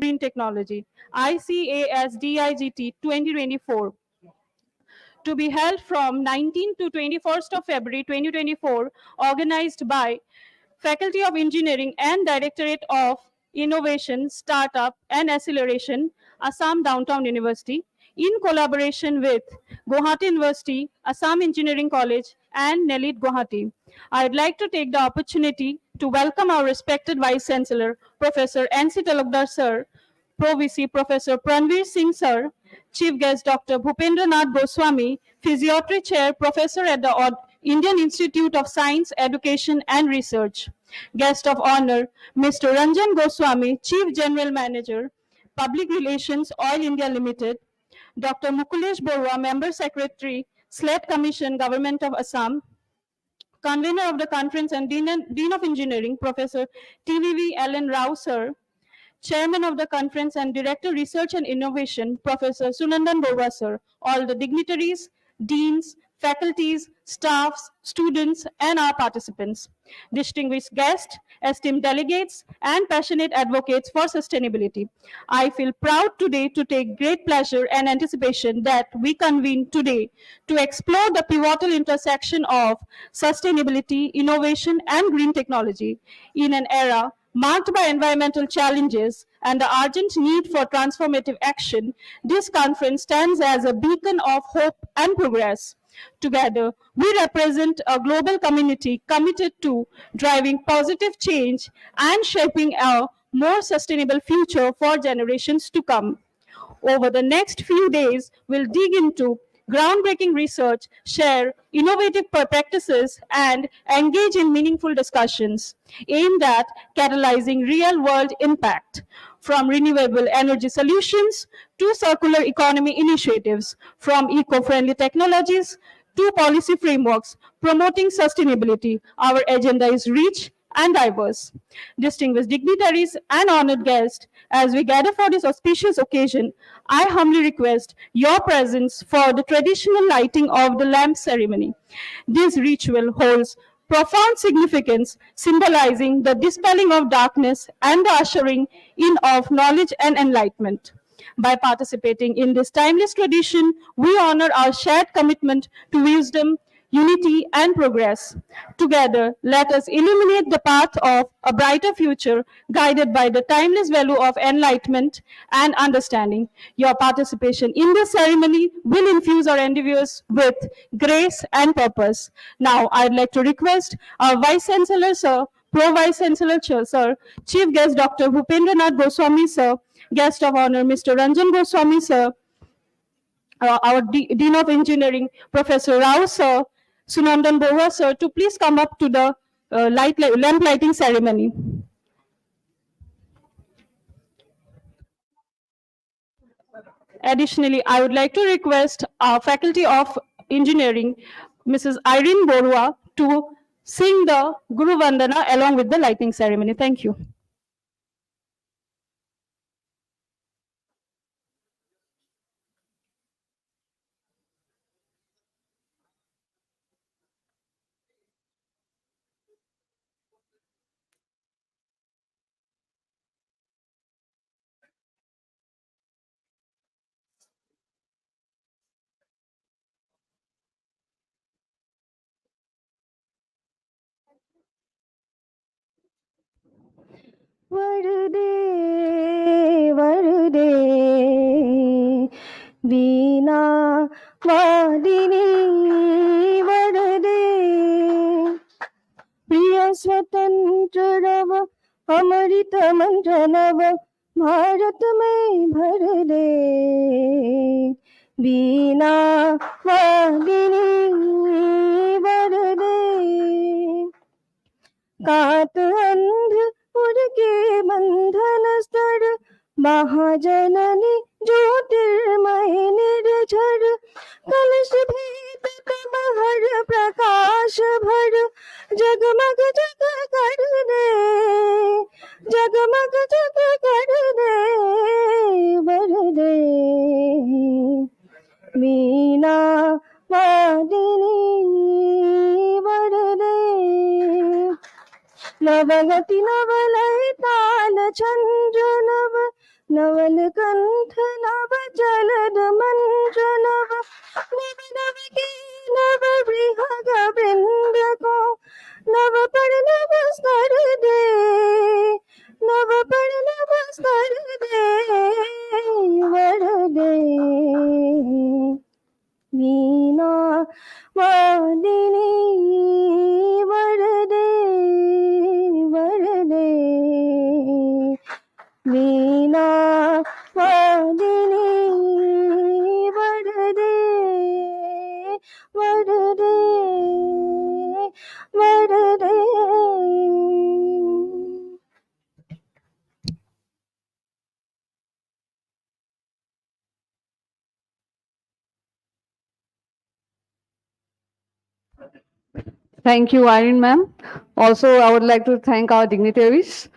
and Green Technology, ICASDIGT 2024, to be held from 19 to 21st of February 2024, organized by Faculty of Engineering and Directorate of Innovation, Startup and Acceleration, Assam Downtown University, in collaboration with Guwahati University, Assam Engineering College, and NELIT Guwahati. I'd like to take the opportunity to welcome our respected Vice Chancellor, Professor N.C. Talukdar Sir, Pro VC Professor Pranveer Singh Sir, Chief Guest Dr. Bhupendra Nath Goswami, Physiatry Chair Professor at the Indian Institute of Science, Education and Research. Guest of Honor, Mr. Ranjan Goswami, Chief General Manager, Public Relations, Oil India Limited. Dr. Mukulesh Borua, Member Secretary, SLET Commission, Government of Assam. Convener of the conference and Dean of Engineering, Professor TVV Allen Rao Sir. Chairman of the conference and Director Research and Innovation, Professor Sunandan Borua Sir, all the dignitaries, deans, faculties, staffs, students, and our participants, distinguished guests, esteemed delegates, and passionate advocates for sustainability. I feel proud today to take great pleasure and anticipation that we convene today to explore the pivotal intersection of sustainability, innovation, and green technology in an era marked by environmental challenges and the urgent need for transformative action. This conference stands as a beacon of hope and progress. Together, we represent a global community committed to driving positive change and shaping a more sustainable future for generations to come. Over the next few days, we'll dig into groundbreaking research, share innovative practices, and engage in meaningful discussions aimed at catalyzing real-world impact, from renewable energy solutions to circular economy initiatives, from eco-friendly technologies to policy frameworks promoting sustainability. Our agenda is rich and diverse. Distinguished dignitaries and honored guests, as we gather for this auspicious occasion, I humbly request your presence for the traditional lighting of the lamp ceremony. This ritual holds profound significance, symbolizing the dispelling of darkness and the ushering in of knowledge and enlightenment. By participating in this timeless tradition, we honor our shared commitment to wisdom, unity, and progress. Together, let us illuminate the path of a brighter future, guided by the timeless value of enlightenment and understanding. Your participation in this ceremony will infuse our endeavors with grace and purpose. Now, I'd like to request our Vice Chancellor, Sir, Pro Vice Chancellor, Sir, Chief Guest Dr. Bhupendra Nath Goswami, Sir, Guest of Honor, Mr. Ranjan Goswami, Sir, our Dean of Engineering, Professor Rao, Sir, Sunandan Borua, Sir, to please come up to the lamp lighting ceremony. Additionally, I would like to request our Faculty of Engineering, Mrs. Irene Borua, to sing the Guru Vandana along with the lighting ceremony. Thank you. वरदे वरदे वीणा वादिनी वरदे प्रिय स्वतंत्र रव अमृत मंत्र नव भारत में भर दे वीणा वादिनी वरदे कात अंध उड़के बंधन स्तर महाजननी ज्योतिर्मय निर्झर कलश भेद तब हर प्रकाश भर जगमग जग कर दे जगमग जग कर दे वर दे वीणा वादिनी वर दे नवगति नवलय ताल चंद्र नव नवलकंठ नव जलद मंजन नव नव की नव बृहग बिंद को नव पर नव स्तर दे नव पर नव स्तर दे वर दे वीणा वादिनी वरदे वरदे वीणा वादिनी वरदे वरदे वरदे. Thank you, Irene ma'am. Also, I would like to thank our dignitaries.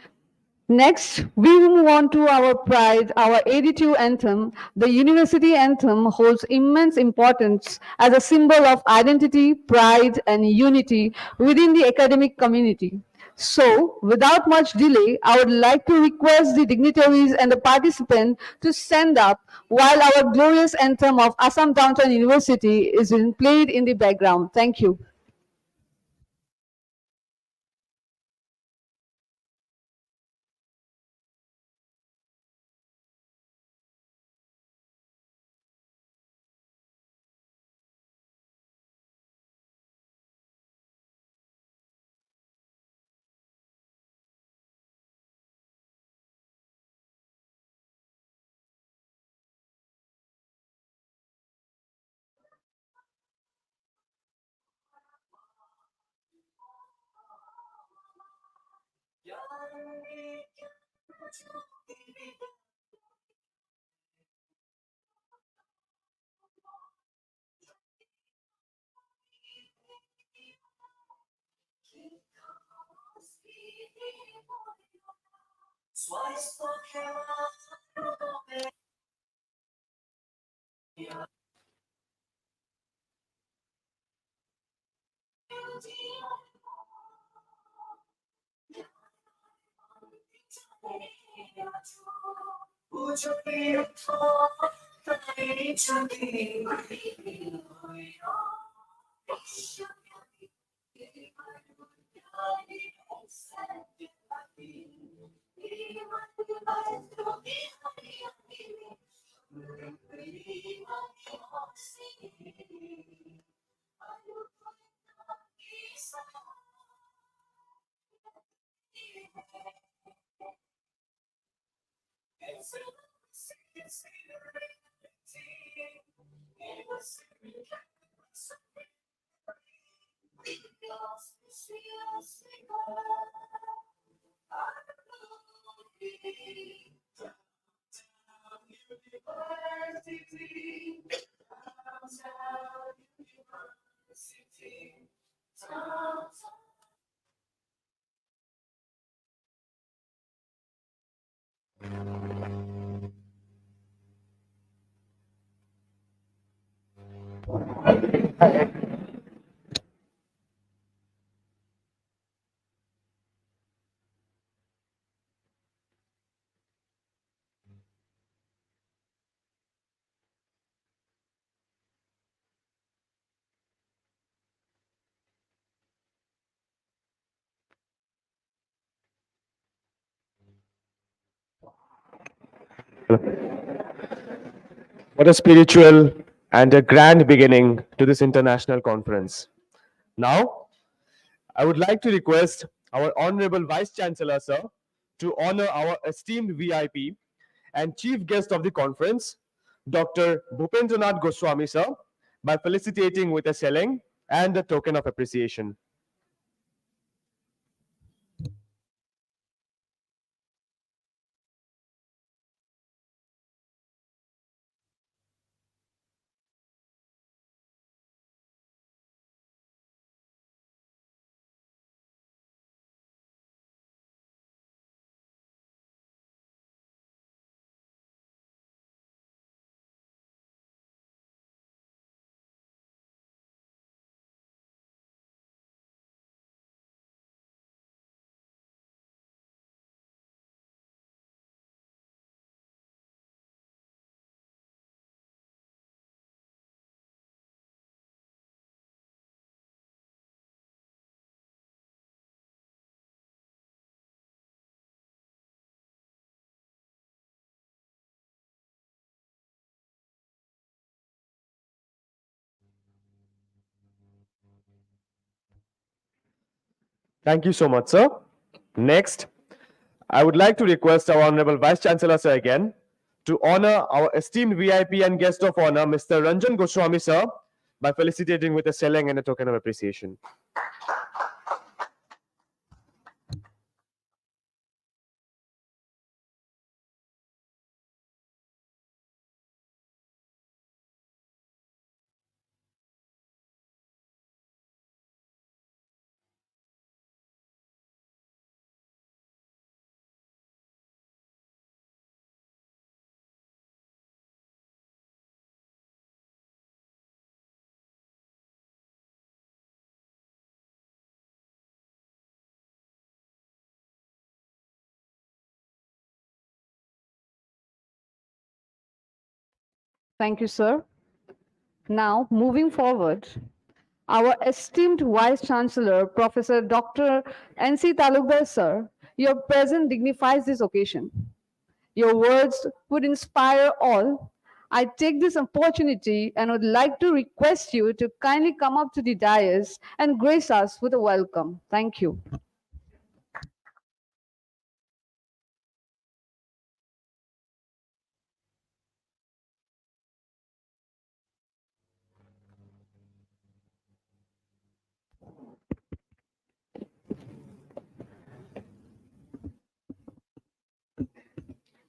Next, we move on to our pride, our 82 anthem. The university anthem holds immense importance as a symbol of identity, pride, and unity within the academic community. So, without much delay, I would like to request the dignitaries and the participants to stand up while our glorious anthem of Assam Downtown University is being played in the background. Thank you. What a spiritual and a grand beginning to this international conference. Now, I would like to request our Honorable Vice Chancellor, sir, to honor our esteemed VIP and chief guest of the conference, Dr. Bhupendranath Goswami, sir, by felicitating with a shilling and a token of appreciation. Thank you so much, sir. Next, I would like to request our Honorable Vice Chancellor, sir, again, to honor our esteemed VIP and guest of honor, Mr. Ranjan Goswami, sir, by felicitating with a shilling and a token of appreciation. Thank you, sir. Now, moving forward, our esteemed Vice Chancellor, Professor Dr. N.C. Talukdar, sir, your presence dignifies this occasion. Your words would inspire all. I take this opportunity and would like to request you to kindly come up to the dais and grace us with a welcome. Thank you.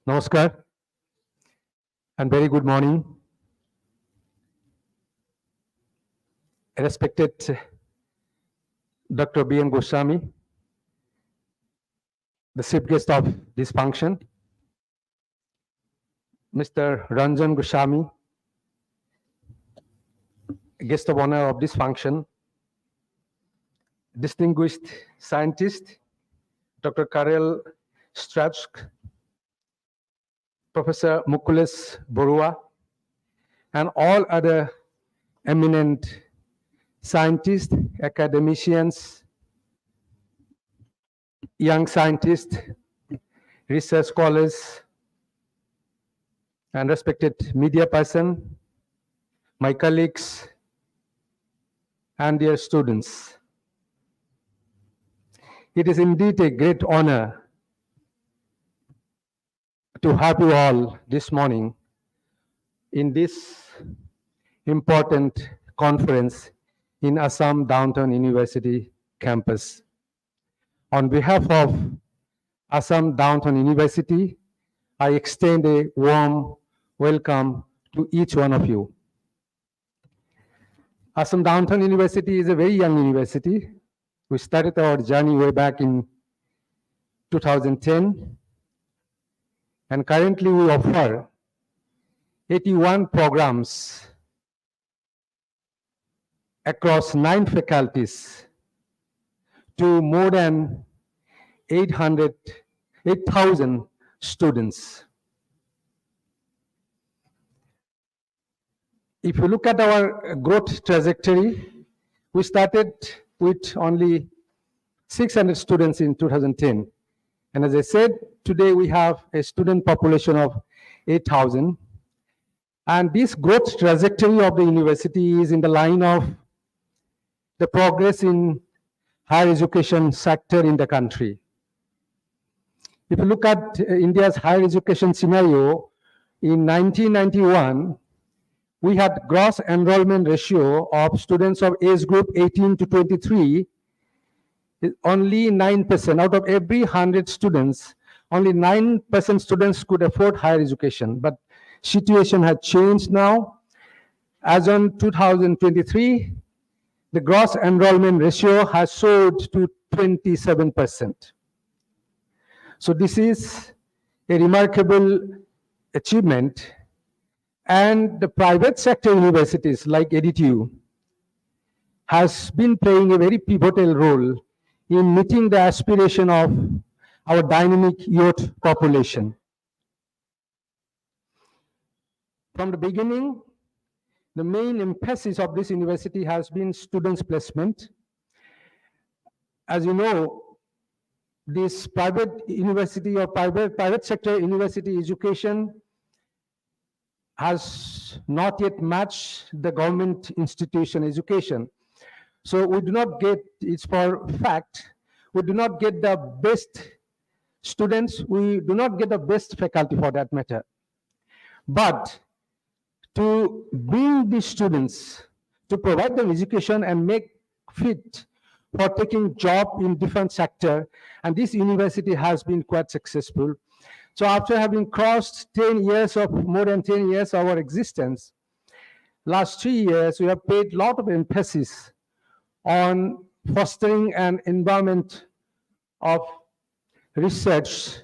Namaskar and very good morning. Respected Dr. B.N. Goswami, the chief guest of this function, Mr. Ranjan Goswami, guest of honor of this function, distinguished scientist, Dr. Karel Stratsk, Professor Mukules Borua, and all other eminent scientists, academicians, young scientists, research scholars, and respected media person, my colleagues, and dear students. It is indeed a great honor to have you all this morning in this important conference in Assam Downtown University campus. On behalf of Assam Downtown University, I extend a warm welcome to each one of you. Assam Downtown University is a very young university. We started our journey way back in 2010, and currently we offer 81 programs across 9 faculties to more than 8,000 students. If you look at our growth trajectory, we started with only 600 students in 2010. And as I said, today we have a student population of 8,000. And this growth trajectory of the university is in the line of the progress in higher education sector in the country. If you look at India's higher education scenario, in 1991, we had gross enrollment ratio of students of age group 18 to 23, only 9%. Out of every 100 students, only 9% students could afford higher education. But situation had changed now. As on 2023, the gross enrollment ratio has soared to 27%. So this is a remarkable achievement. And the private sector universities like EDTU has been playing a very pivotal role in meeting the aspiration of our dynamic youth population. From the beginning, the main emphasis of this university has been students' placement. As you know, this private university or private sector university education has not yet matched the government institution education. So we do not get it for fact. we do not get the best students, we do not get the best faculty for that matter. But to bring these students, to provide them education and make fit for taking job in different sector, and this university has been quite successful. So after having crossed 10 years of, more than 10 years of our existence, last 3 years, we have paid a lot of emphasis on fostering an environment of research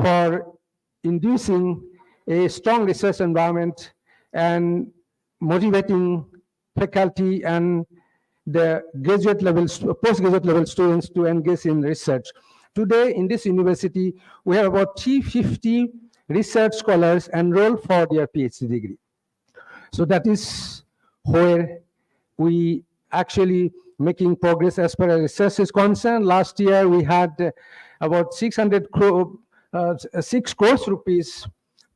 for inducing a strong research environment and motivating faculty and the graduate level, postgraduate level students to engage in research. Today in this university, we have about 350 research scholars enrolled for their PhD degree. So that is where we actually making progress as far as research is concerned. Last year we had about 6 crores rupees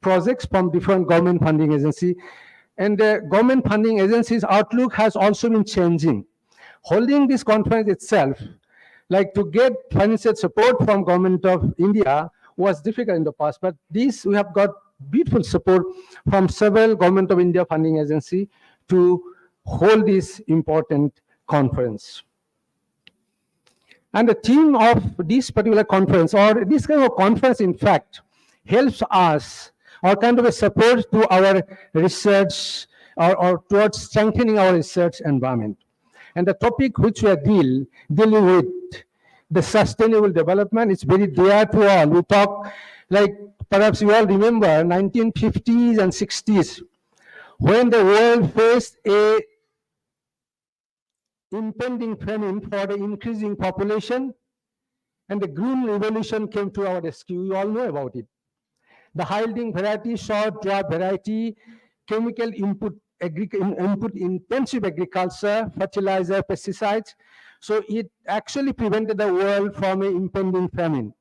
projects from different government funding agency, and the government funding agencies' outlook has also been changing. Holding this conference itself, like to get financial support from government of India was difficult in the past, but this we have got beautiful support from several government of India funding agency to hold this important conference. And the theme of this particular conference, or this kind of conference in fact, helps us, or kind of a support to our research, or towards strengthening our research environment. And the topic which we are dealing with, the sustainable development, is very dear to all. We talk, like perhaps you all remember 1950s and 60s, when the world faced a impending famine for the increasing population, and the green revolution came to our rescue. You all know about it. The high-yielding variety, short drought variety, chemical input intensive agriculture, fertilizer, pesticides. So it actually prevented the world from an impending famine.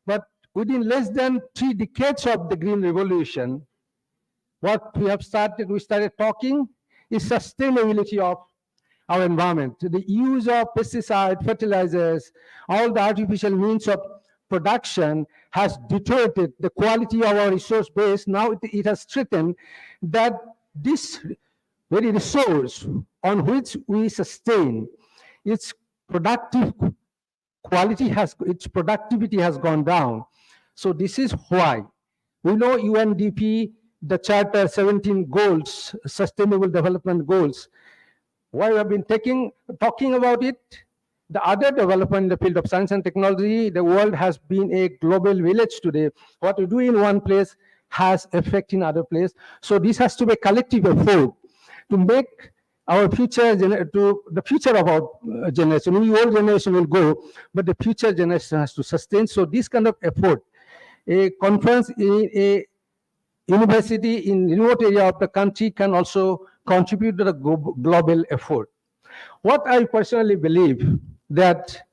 But within less than 3 decades of the Green Revolution, what we started talking is sustainability of our environment. The use of pesticide, fertilizers, all the artificial means of production has deteriorated the quality of our resource base. Now it has threatened that this very resource on which we sustain, its productive quality its productivity has gone down. So this is why we know UNDP, the Charter 17 goals, Sustainable Development Goals. Why we have been talking about it? The other development in the field of science and technology, the world has been a global village today. What we do in one place has effect in other place. So this has to be a collective effort to make our future, to the future of our generation. We old generation will go, but the future generation has to sustain. So this kind of effort, a conference in a university in remote area of the country can also contribute to the global effort. What I personally believe, that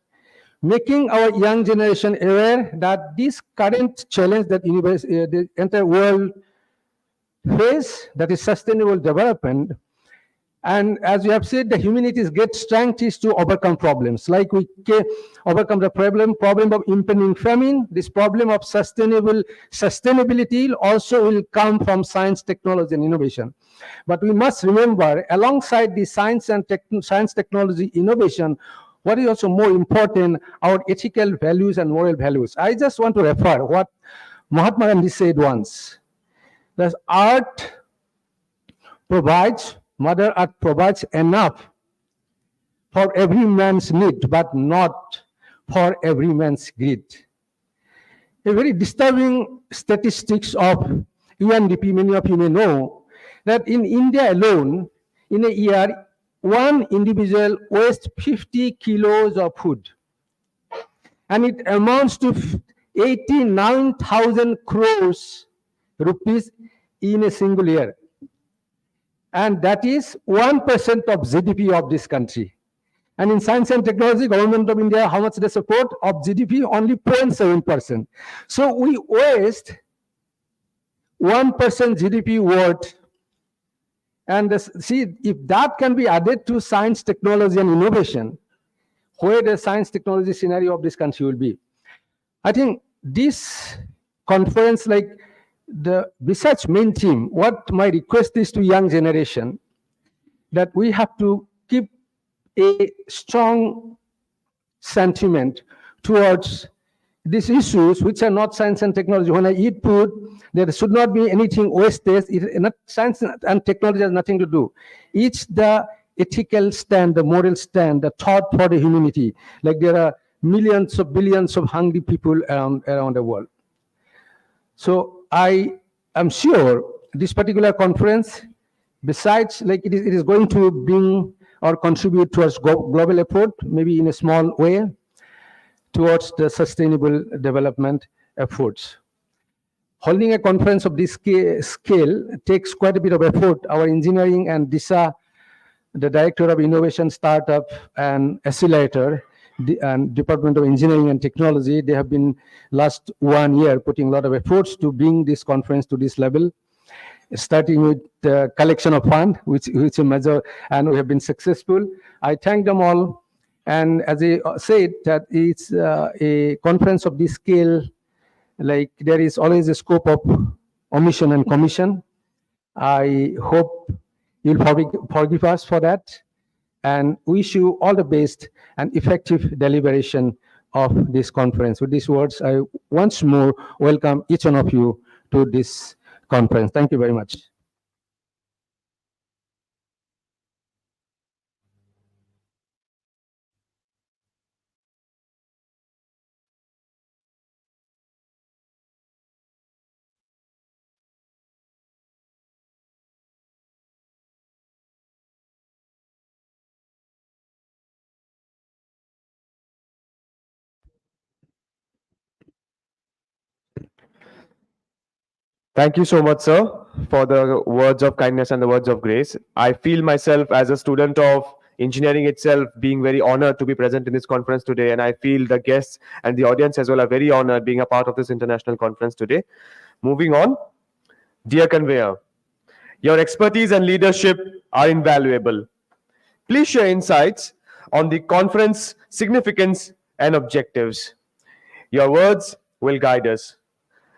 making our young generation aware that this current challenge that the entire world face, that is sustainable development, and as we have said, the humanity's great strength is to overcome problems. Like we can overcome the problem of impending famine. This problem of sustainability also will come from science, technology, and innovation. But we must remember, alongside the science and technology innovation, what is also more important, our ethical values and moral values. I just want to refer what Mahatma Gandhi said once, that Mother Earth provides enough for every man's need, but not for every man's greed. A very disturbing statistics of UNDP, many of you may know, that in India alone, in a year, one individual wastes 50 kilos of food. And it amounts to 89,000 crores rupees in a single year. And that is 1% of GDP of this country. And in science and technology, government of India, how much they support of GDP? Only 0.7%. So we waste 1% GDP worth. And see, if that can be added to science, technology, and innovation, where the science technology scenario of this country will be. I think this conference, like besides main team, what my request is to young generation, that we have to keep a strong sentiment towards these issues which are not science and technology. When I eat food, there should not be anything wastage. Science and technology has nothing to do. It's the ethical stand, the moral stand, the thought for the humanity. Like there are millions of billions of hungry people around the world. So I am sure this particular conference, besides like it is going to bring or contribute towards global effort, maybe in a small way, towards the sustainable development efforts. Holding a conference of this scale takes quite a bit of effort. Our engineering and DISA, the Director of Innovation, Startup and Accelerator, and Department of Engineering and Technology, they have been last 1 year putting a lot of efforts to bring this conference to this level, starting with the collection of fund, which is a major, and we have been successful. I thank them all. And as I said, that it's a conference of this scale, like there is always a scope of omission and commission. I hope you'll forgive us for that, and wish you all the best and effective deliberation of this conference. With these words, I once more welcome each one of you to this conference. Thank you very much. Thank you so much, sir, for the words of kindness and the words of grace. I feel myself as a student of engineering itself being very honored to be present in this conference today, and I feel the guests and the audience as well are very honored being a part of this international conference today. Moving on, dear conveyor, your expertise and leadership are invaluable. Please share insights on the conference significance and objectives. Your words will guide us.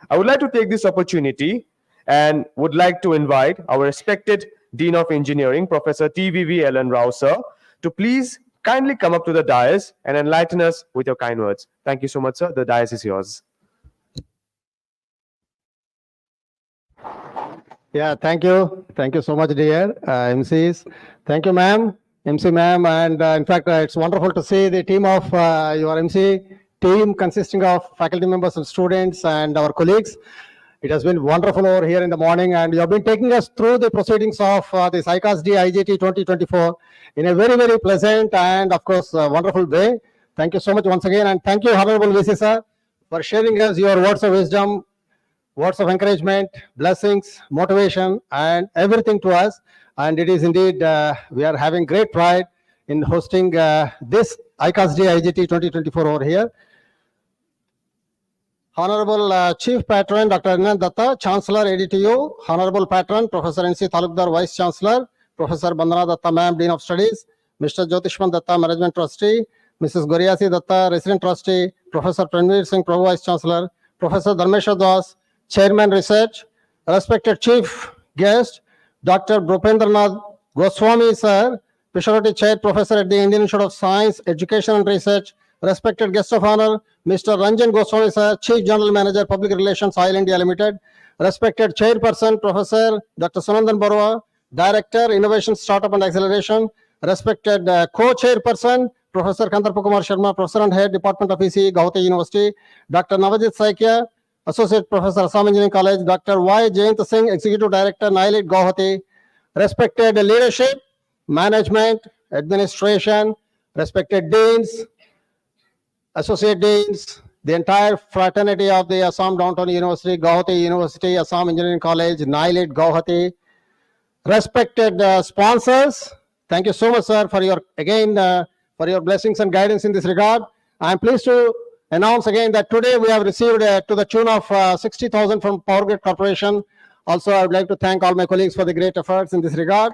I would like to take this opportunity and would like to invite our respected Dean of Engineering, Professor TVV Ellen Rao, sir, to please kindly come up to the dais and enlighten us with your kind words. Thank you so much, sir. The dais is yours. Yeah, thank you. Thank you so much, dear MCs. Thank you, ma'am, MC ma'am. And in fact, it's wonderful to see the team of your MC team consisting of faculty members and students and our colleagues. It has been wonderful over here in the morning, and you have been taking us through the proceedings of this ICASD IGT 2024 in a very, very pleasant and, of course, wonderful way. Thank you so much once again, and thank you, Honorable VC sir, for sharing us your words of wisdom, words of encouragement, blessings, motivation, and everything to us. And it is indeed, we are having great pride in hosting this ICASD IGT 2024 over here. Honorable Chief Patron, Dr. Anand Datta, Chancellor, ADTU, Honorable Patron, Professor N.C. Talukdar, Vice Chancellor, Professor Bandana Datta, Ma'am, Dean of Studies, Mr. Jyotishman Datta, Management Trustee, Mrs. Goriasi Datta, Resident Trustee, Professor Pranveer Singh, Pro Vice Chancellor, Professor Dharmeshwar Das, Chairman Research, respected Chief Guest, Dr. Bhupendranath Goswami, Sir, Specialty Chair Professor at the Indian Institute of Science, Education and Research, respected guest of honor, Mr. Ranjan Goswami, Sir, Chief General Manager, Public Relations, Oil India Limited, respected Chairperson, Professor Dr. Sunandan Barua, Director, Innovation, Startup and Acceleration, respected Co-Chairperson, Professor Kandarpa Kumar Sharma, Professor and Head, Department of ECE, Gauhati University, Dr. Navajit Saikia, Associate Professor, Assam Engineering College, Dr. Y. Jayant Singh, Executive Director, NILIT, Gauhati, respected leadership, management, administration, respected deans, associate deans, the entire fraternity of the Assam Downtown University, Gauhati University, Assam Engineering College, NILIT, Gauhati, respected sponsors, thank you so much, sir, for your, again, for your blessings and guidance in this regard. I am pleased to announce again that today we have received to the tune of 60,000 from Power Grid Corporation. Also, I would like to thank all my colleagues for the great efforts in this regard.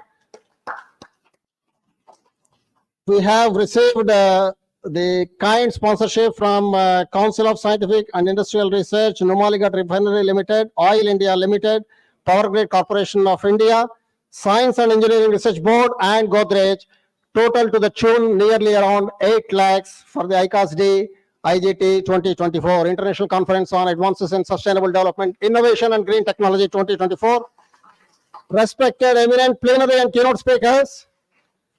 We have received the kind sponsorship from Council of Scientific and Industrial Research, Numaligarh Refinery Limited, Oil India Limited, Power Grid Corporation of India, Science and Engineering Research Board, and Godrej, total to the tune nearly around 8 lakhs for the ICAS-D IGT 2024, International Conference on Advances in Sustainable Development, Innovation and Green Technology 2024. Respected eminent plenary and keynote speakers,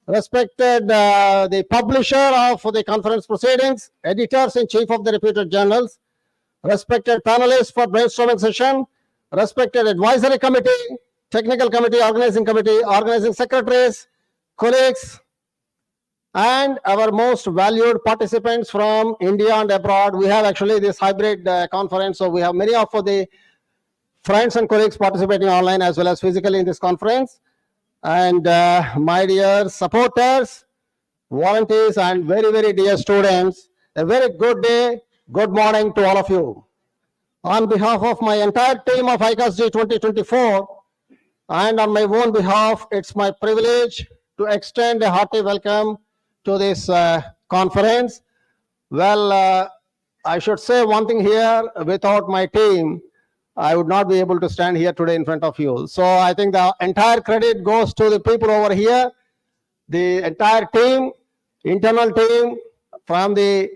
respected the publisher of the conference proceedings, editors-in-chief of the reputed journals, respected panelists for brainstorming session, respected advisory committee, technical committee, organizing secretaries, colleagues, and our most valued participants from India and abroad. We have actually this hybrid conference, so we have many of the friends and colleagues participating online as well as physically in this conference. And my dear supporters, volunteers, and very, very dear students, a very good day, good morning to all of you. On behalf of my entire team of ICAS-D 2024, and on my own behalf, it's my privilege to extend a hearty welcome to this conference. Well, I should say one thing here, without my team, I would not be able to stand here today in front of you. So I think the entire credit goes to the people over here, the entire team, internal team from the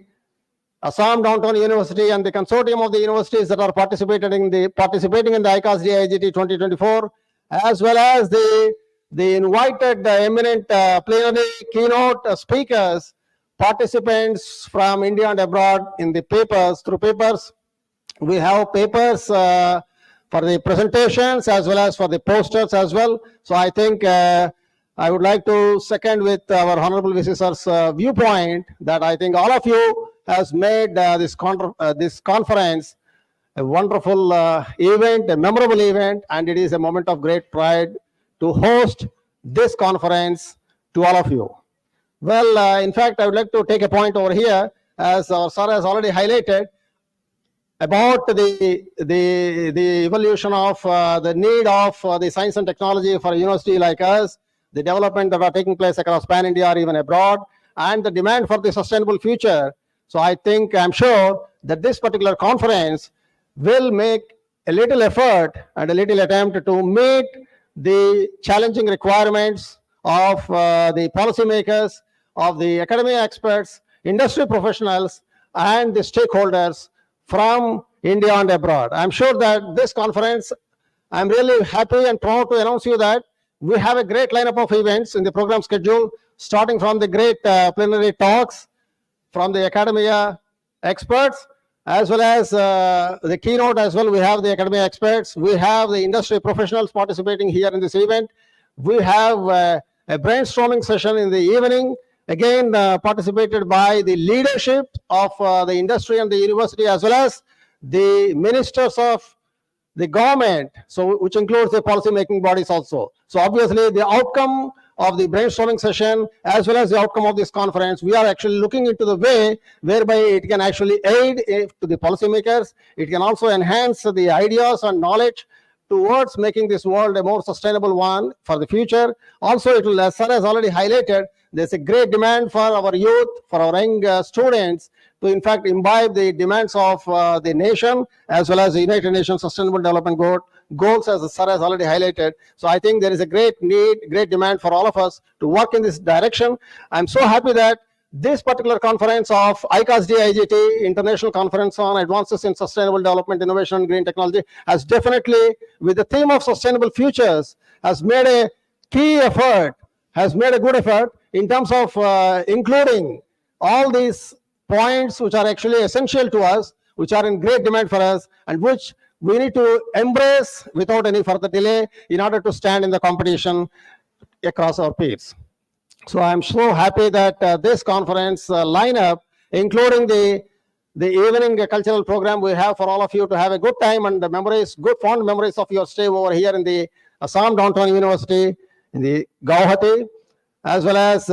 Assam Downtown University and the consortium of the universities that are participating in the ICAS-D IGT 2024, as well as the invited eminent plenary keynote speakers, participants from India and abroad in the papers, through papers. We have papers for the presentations as well as for the posters as well. So I think I would like to second with our Honorable VC Sir's viewpoint that I think all of you has made this conference a wonderful event, a memorable event, and it is a moment of great pride to host this conference to all of you. Well, in fact, I would like to take a point over here, as our sir has already highlighted, about the evolution of the need of the science and technology for a university like us, the development that are taking place across pan-India or even abroad, and the demand for the sustainable future. So I think, I'm sure that this particular conference will make a little effort and a little attempt to meet the challenging requirements of the policymakers, of the academia experts, industry professionals, and the stakeholders from India and abroad. I'm sure that this conference, I'm really happy and proud to announce you that we have a great lineup of events in the program schedule, starting from the great plenary talks from the academia experts, as well as the keynote as well. We have the academia experts. We have the industry professionals participating here in this event. We have a brainstorming session in the evening, again participated by the leadership of the industry and the university, as well as the ministers of the government, so which includes the policy making bodies also. So obviously the outcome of the brainstorming session as well as the outcome of this conference, we are actually looking into the way whereby it can actually aid to the policymakers. It can also enhance the ideas and knowledge towards making this world a more sustainable one for the future. Also, it will, as sir has already highlighted, there's a great demand for our youth, for our young students to in fact imbibe the demands of the nation as well as the United Nations Sustainable Development Goals, as the sir has already highlighted. So I think there is a great need, great demand for all of us to work in this direction. I'm so happy that this particular conference of ICAS-D IGT, International Conference on Advances in Sustainable Development, Innovation and Green Technology, has definitely, with the theme of sustainable futures, has made a key effort, has made a good effort in terms of including all these points which are actually essential to us, which are in great demand for us, and which we need to embrace without any further delay in order to stand in the competition across our peers. So I'm so happy that this conference lineup, including the evening cultural program we have for all of you to have a good time and the memories, good fond memories of your stay over here in the Assam Downtown University in the Guwahati, as well as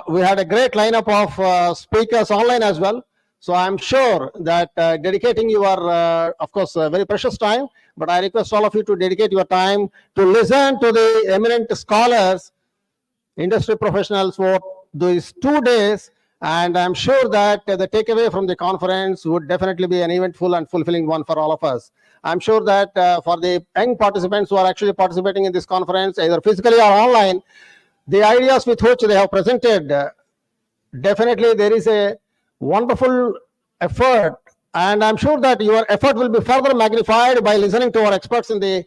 we had a great lineup of speakers online as well. So I'm sure that dedicating your, of course, very precious time, but I request all of you to dedicate your time to listen to the eminent scholars, industry professionals for these 2 days, And I'm sure that the takeaway from the conference would definitely be an eventful and fulfilling one for all of us. I'm sure that for the young participants who are actually participating in this conference, either physically or online, the ideas with which they have presented, definitely there is a wonderful effort, and I'm sure that your effort will be further magnified by listening to our experts in the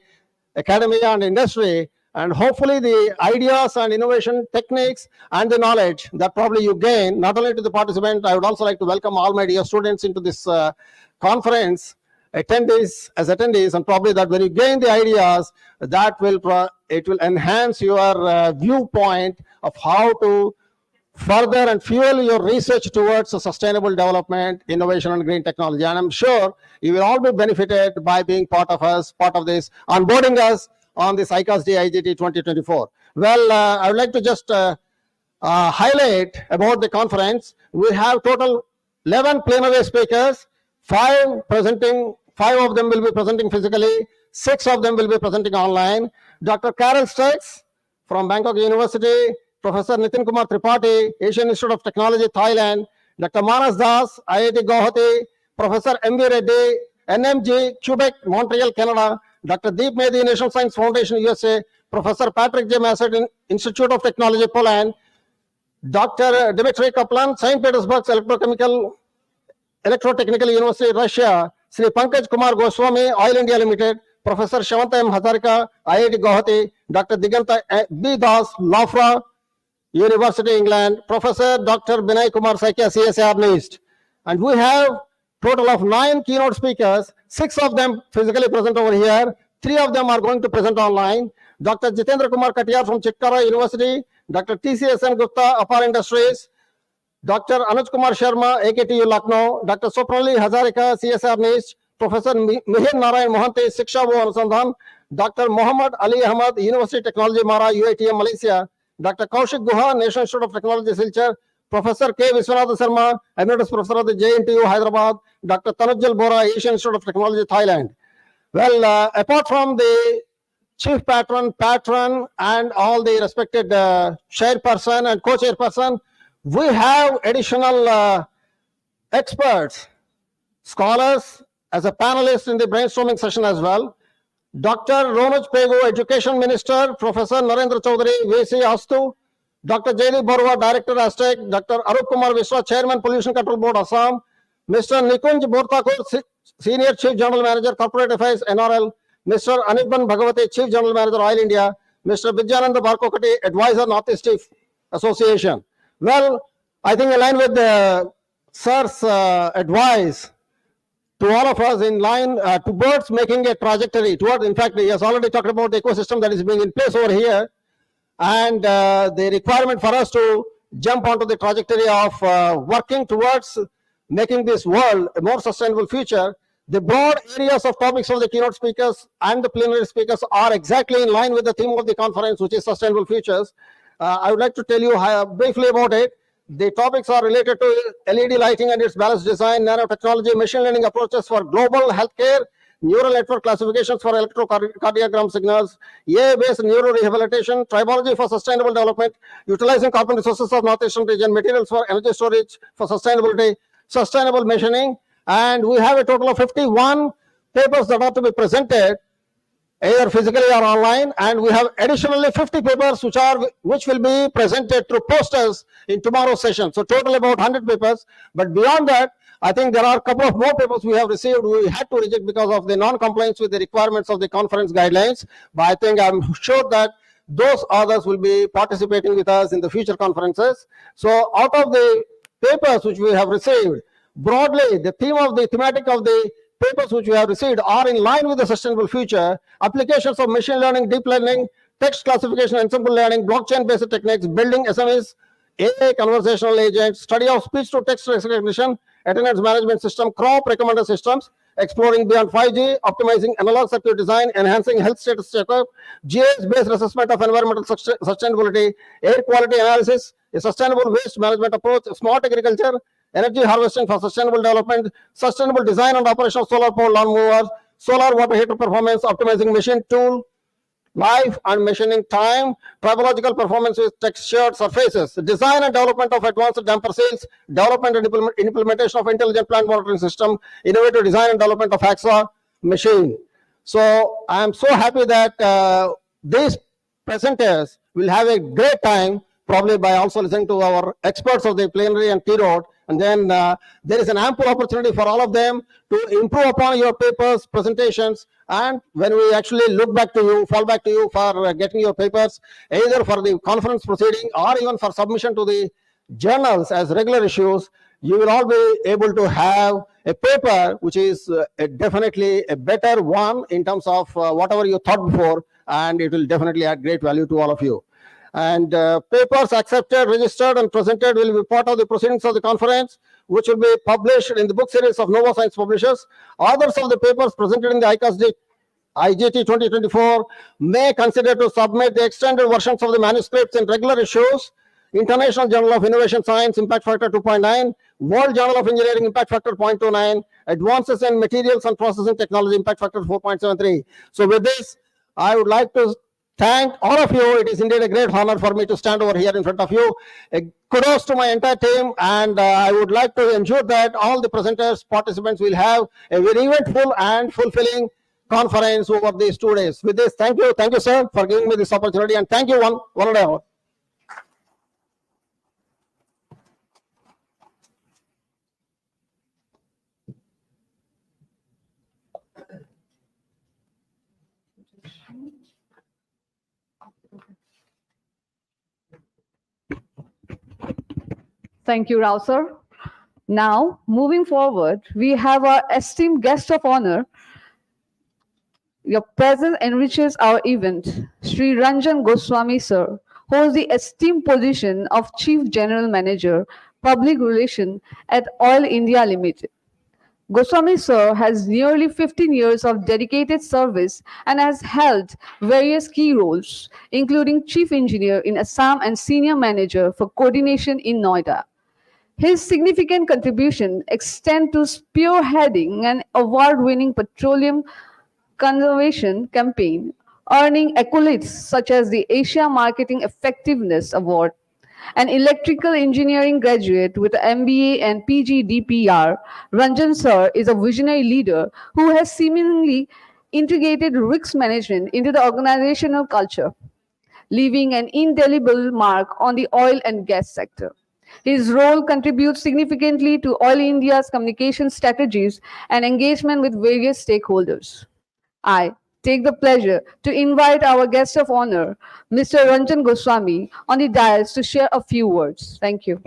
academia and industry, and hopefully the ideas and innovation techniques and the knowledge that probably you gain, not only to the participant, I would also like to welcome all my dear students into this conference, attendees, and probably that when you gain the ideas, that will it will enhance your viewpoint of how to further and fuel your research towards a sustainable development, innovation, and green technology. And I'm sure you will all be benefited by being part of this, onboarding us on this ICASD IGT 2024. Well, I would like to just highlight about the conference. We have total 11 plenary speakers, 5 of them will be presenting physically, 6 of them will be presenting online. Dr. Carol Sturks from Bangkok University, Professor Nitin Kumar Tripathi, Asian Institute of Technology, Thailand, Dr. Manas Das, IIT Guwahati, Professor M.V. Reddy, NMG, Quebec, Montreal, Canada, Dr. Deep Mehdi, National Science Foundation, USA, Professor Patrick J. Massett, Institute of Technology, Poland, Dr. Dmitry Kaplan, St. Petersburg Electrotechnical University, Russia, Sri Pankaj Kumar Goswami, Oil India Limited, Professor Shawanta M. Hazarika, IIT Guwahati, Dr. Diganta B. Das, Loughborough University, England, Professor Dr. Binay Kumar Saikia, CSIR NIST. And we have total of 9 keynote speakers, 6 of them physically present over here, 3 of them are going to present online. Dr. Jitendra Kumar Katiyar from Chitkara University, Dr. TCSN Gupta, Apar Industries, Dr. Anuj Kumar Sharma, AKTU Lucknow, Dr. Sopranali Hazarika, CSR NIST, Professor Mihir Narayan Mohanty, Shiksha Vo Anusandhan, Dr. Muhammad Ali Ahmad, University Technology Mara, UITM Malaysia, Dr. Kaushik Guha, National Institute of Technology, Silchar, Professor K. Viswanatha Sharma, Emeritus Professor of the JNTU, Hyderabad, Dr. Tanujjal Bora, Asian Institute of Technology, Thailand. Well, apart from the chief patron, and all the respected chairperson and co-chairperson, we have additional experts, scholars, as a panelist in the brainstorming session as well. Dr. Ronaj Pegu, Education Minister, Professor Narendra Chaudhary, VC Astu, Dr. Jaydeep Barua, Director Aztec, Dr. Arup Kumar Vishwa, Chairman Pollution Control Board, Assam, Mr. Nikunj Borthakur, Senior Chief General Manager, Corporate Affairs, NRL, Mr. Anirban Bhagavati, Chief General Manager, Oil India, Mr. Vidyananda Barkokati, Advisor, Northeast Association. Well, I think in line with the sir's advice to all of us, in line towards making a trajectory towards, in fact, he has already talked about the ecosystem that is being in place over here, and the requirement for us to jump onto the trajectory of working towards making this world a more sustainable future. The broad areas of topics of the keynote speakers and the plenary speakers are exactly in line with the theme of the conference, which is sustainable futures. I would like to tell you briefly about it. The topics are related to LED lighting and its balanced design, nanotechnology, machine learning approaches for global healthcare, neural network classifications for electrocardiogram signals, AI-based neurorehabilitation, tribology for sustainable development, utilizing carbon resources of Northeastern region, materials for energy storage for sustainability, sustainable machining, and we have a total of 51 papers that are to be presented, either physically or online, and we have additionally 50 papers which will be presented through posters in tomorrow's session. So total about 100 papers. But beyond that, I think there are a couple of more papers we have received. We had to reject because of the non-compliance with the requirements of the conference guidelines. But I'm sure that those others will be participating with us in the future conferences. So out of the papers which we have received, broadly, the thematic of the papers which we have received are in line with the sustainable future, applications of machine learning, deep learning, text classification, ensemble learning, blockchain-based techniques, building SMEs, AI conversational agents, study of speech-to-text recognition, attendance management system, crop recommender systems, exploring beyond 5G, optimizing analog circuit design, enhancing health status checkup, GIS-based assessment of environmental sustainability, air quality analysis, a sustainable waste management approach, smart agriculture, energy harvesting for sustainable development, sustainable design and operation of solar power lawn mowers, solar water heater performance, optimizing machine tool, life and machining time, tribological performance with textured surfaces, design and development of advanced damper seals, development and implementation of intelligent plant monitoring system, innovative design and development of hacksaw machine. So I am so happy that these presenters will have a great time, probably by also listening to our experts of the plenary and keynote. And then there is an ample opportunity for all of them to improve upon your papers, presentations, and when we actually look back to you, fall back to you for getting your papers, either for the conference proceeding or even for submission to the journals as regular issues, you will all be able to have a paper which is definitely a better one in terms of whatever you thought before, and it will definitely add great value to all of you. And papers accepted, registered, and presented will be part of the proceedings of the conference, which will be published in the book series of Nova Science Publishers. Authors of the papers presented in the IGT 2024 may consider to submit the extended versions of the manuscripts in regular issues. International Journal of Innovation Science, Impact Factor 2.9, World Journal of Engineering, Impact Factor 0.29, Advances in Materials and Processing Technology, Impact Factor 4.73. So with this, I would like to thank all of you. It is indeed a great honor for me to stand over here in front of you. Kudos to my entire team, and I would like to ensure that all the presenters, participants will have a very eventful and fulfilling conference over these 2 days. With this, thank you, sir, for giving me this opportunity, and thank you one and all. Thank you, Rao sir. Now, moving forward, we have our esteemed guest of honor. Your presence enriches our event. Sri Ranjan Goswami sir holds the esteemed position of Chief General Manager, Public Relations at Oil India Limited. Goswami sir has nearly 15 years of dedicated service and has held various key roles, including Chief Engineer in Assam and Senior Manager for Coordination in Noida. His significant contribution extend to spearheading an award-winning petroleum conservation campaign, earning accolades such as the Asia Marketing Effectiveness Award. An electrical engineering graduate with MBA and PG DPR, Ranjan sir is a visionary leader who has seemingly integrated risk management into the organizational culture, leaving an indelible mark on the oil and gas sector. His role contributes significantly to Oil India's communication strategies and engagement with various stakeholders. I take the pleasure to invite our guest of honor, Mr. Ranjan Goswami, on the dais to share a few words. Thank you.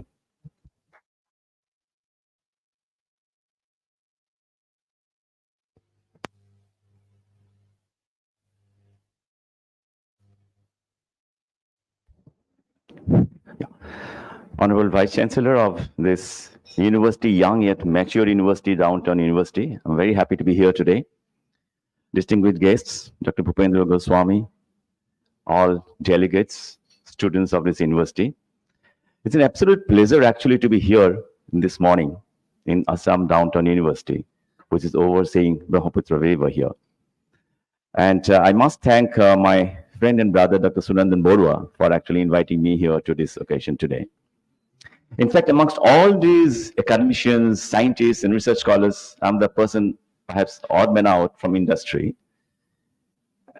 Honorable Vice Chancellor of this university, young yet mature university, Downtown University. I'm very happy to be here today. Distinguished guests, Dr. Bhupendra Goswami, all delegates, students of this university. It's an absolute pleasure actually to be here this morning in Assam Downtown University, which is overseeing Brahmaputra River here. And I must thank my friend and brother, Dr. Sunandan Borua, for actually inviting me here to this occasion today. In fact, amongst all these academicians, scientists, and research scholars, I'm the person perhaps odd man out from industry.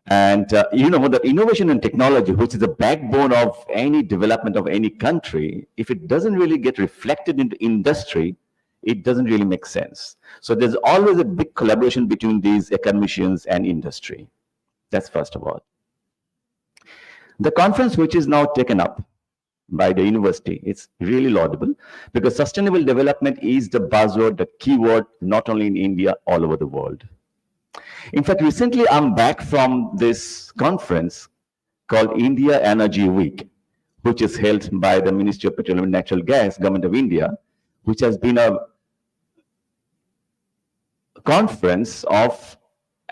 And you know that innovation and technology, which is the backbone of any development of any country, if it doesn't really get reflected into industry, it doesn't really make sense. So there's always a big collaboration between these academicians and industry. That's first of all. The conference which is now taken up by the university, it's really laudable because sustainable development is the buzzword, the keyword, not only in India, all over the world. In fact, recently I'm back from this conference called India Energy Week, which is held by the Ministry of Petroleum and Natural Gas, Government of India, which has been a conference of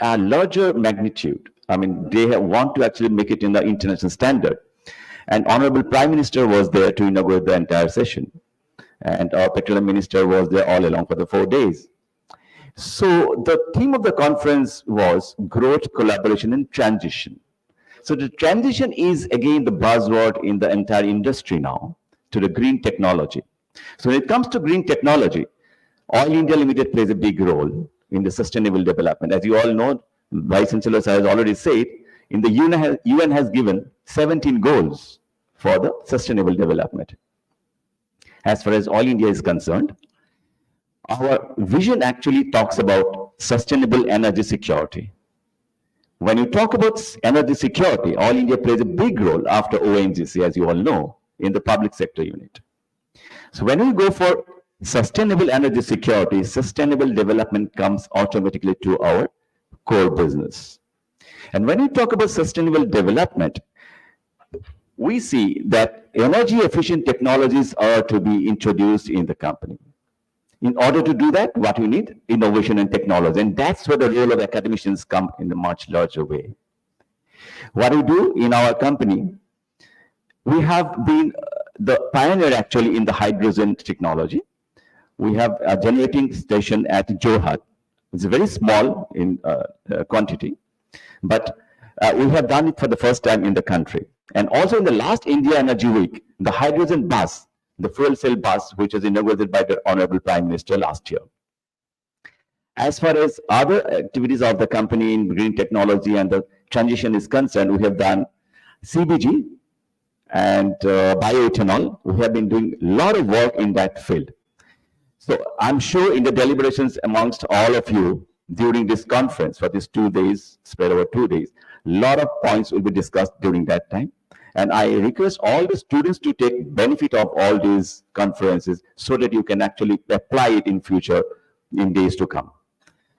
a larger magnitude. I mean, they want to actually make it in the international standard. And Honorable Prime Minister was there to inaugurate the entire session. And our Petroleum Minister was there all along for the 4 days. So the theme of the conference was growth, collaboration, and transition. So the transition is again the buzzword in the entire industry now to the green technology. So when it comes to green technology, Oil India Limited plays a big role in the sustainable development. As you all know, Vice Chancellor has already said, in the UN has given 17 goals for the sustainable development. As far as Oil India is concerned, our vision actually talks about sustainable energy security. When you talk about energy security, Oil India plays a big role after ONGC, as you all know, in the public sector unit. So when we go for sustainable energy security, sustainable development comes automatically to our core business. And when we talk about sustainable development, we see that energy efficient technologies are to be introduced in the company. In order to do that, what we need? Innovation and technology. And that's where the role of academicians come in a much larger way. What we do in our company, we have been the pioneer actually in the hydrogen technology. We have a generating station at Jorhat. It's very small in quantity, but we have done it for the first time in the country. And also in the last India Energy Week, the hydrogen bus, the fuel cell bus, which was inaugurated by the Honorable Prime Minister last year. As far as other activities of the company in green technology and the transition is concerned, we have done CBG and bioethanol. We have been doing a lot of work in that field. So I'm sure in the deliberations amongst all of you during this conference for these 2 days, spread over 2 days, a lot of points will be discussed during that time. And I request all the students to take benefit of all these conferences so that you can actually apply it in future in days to come.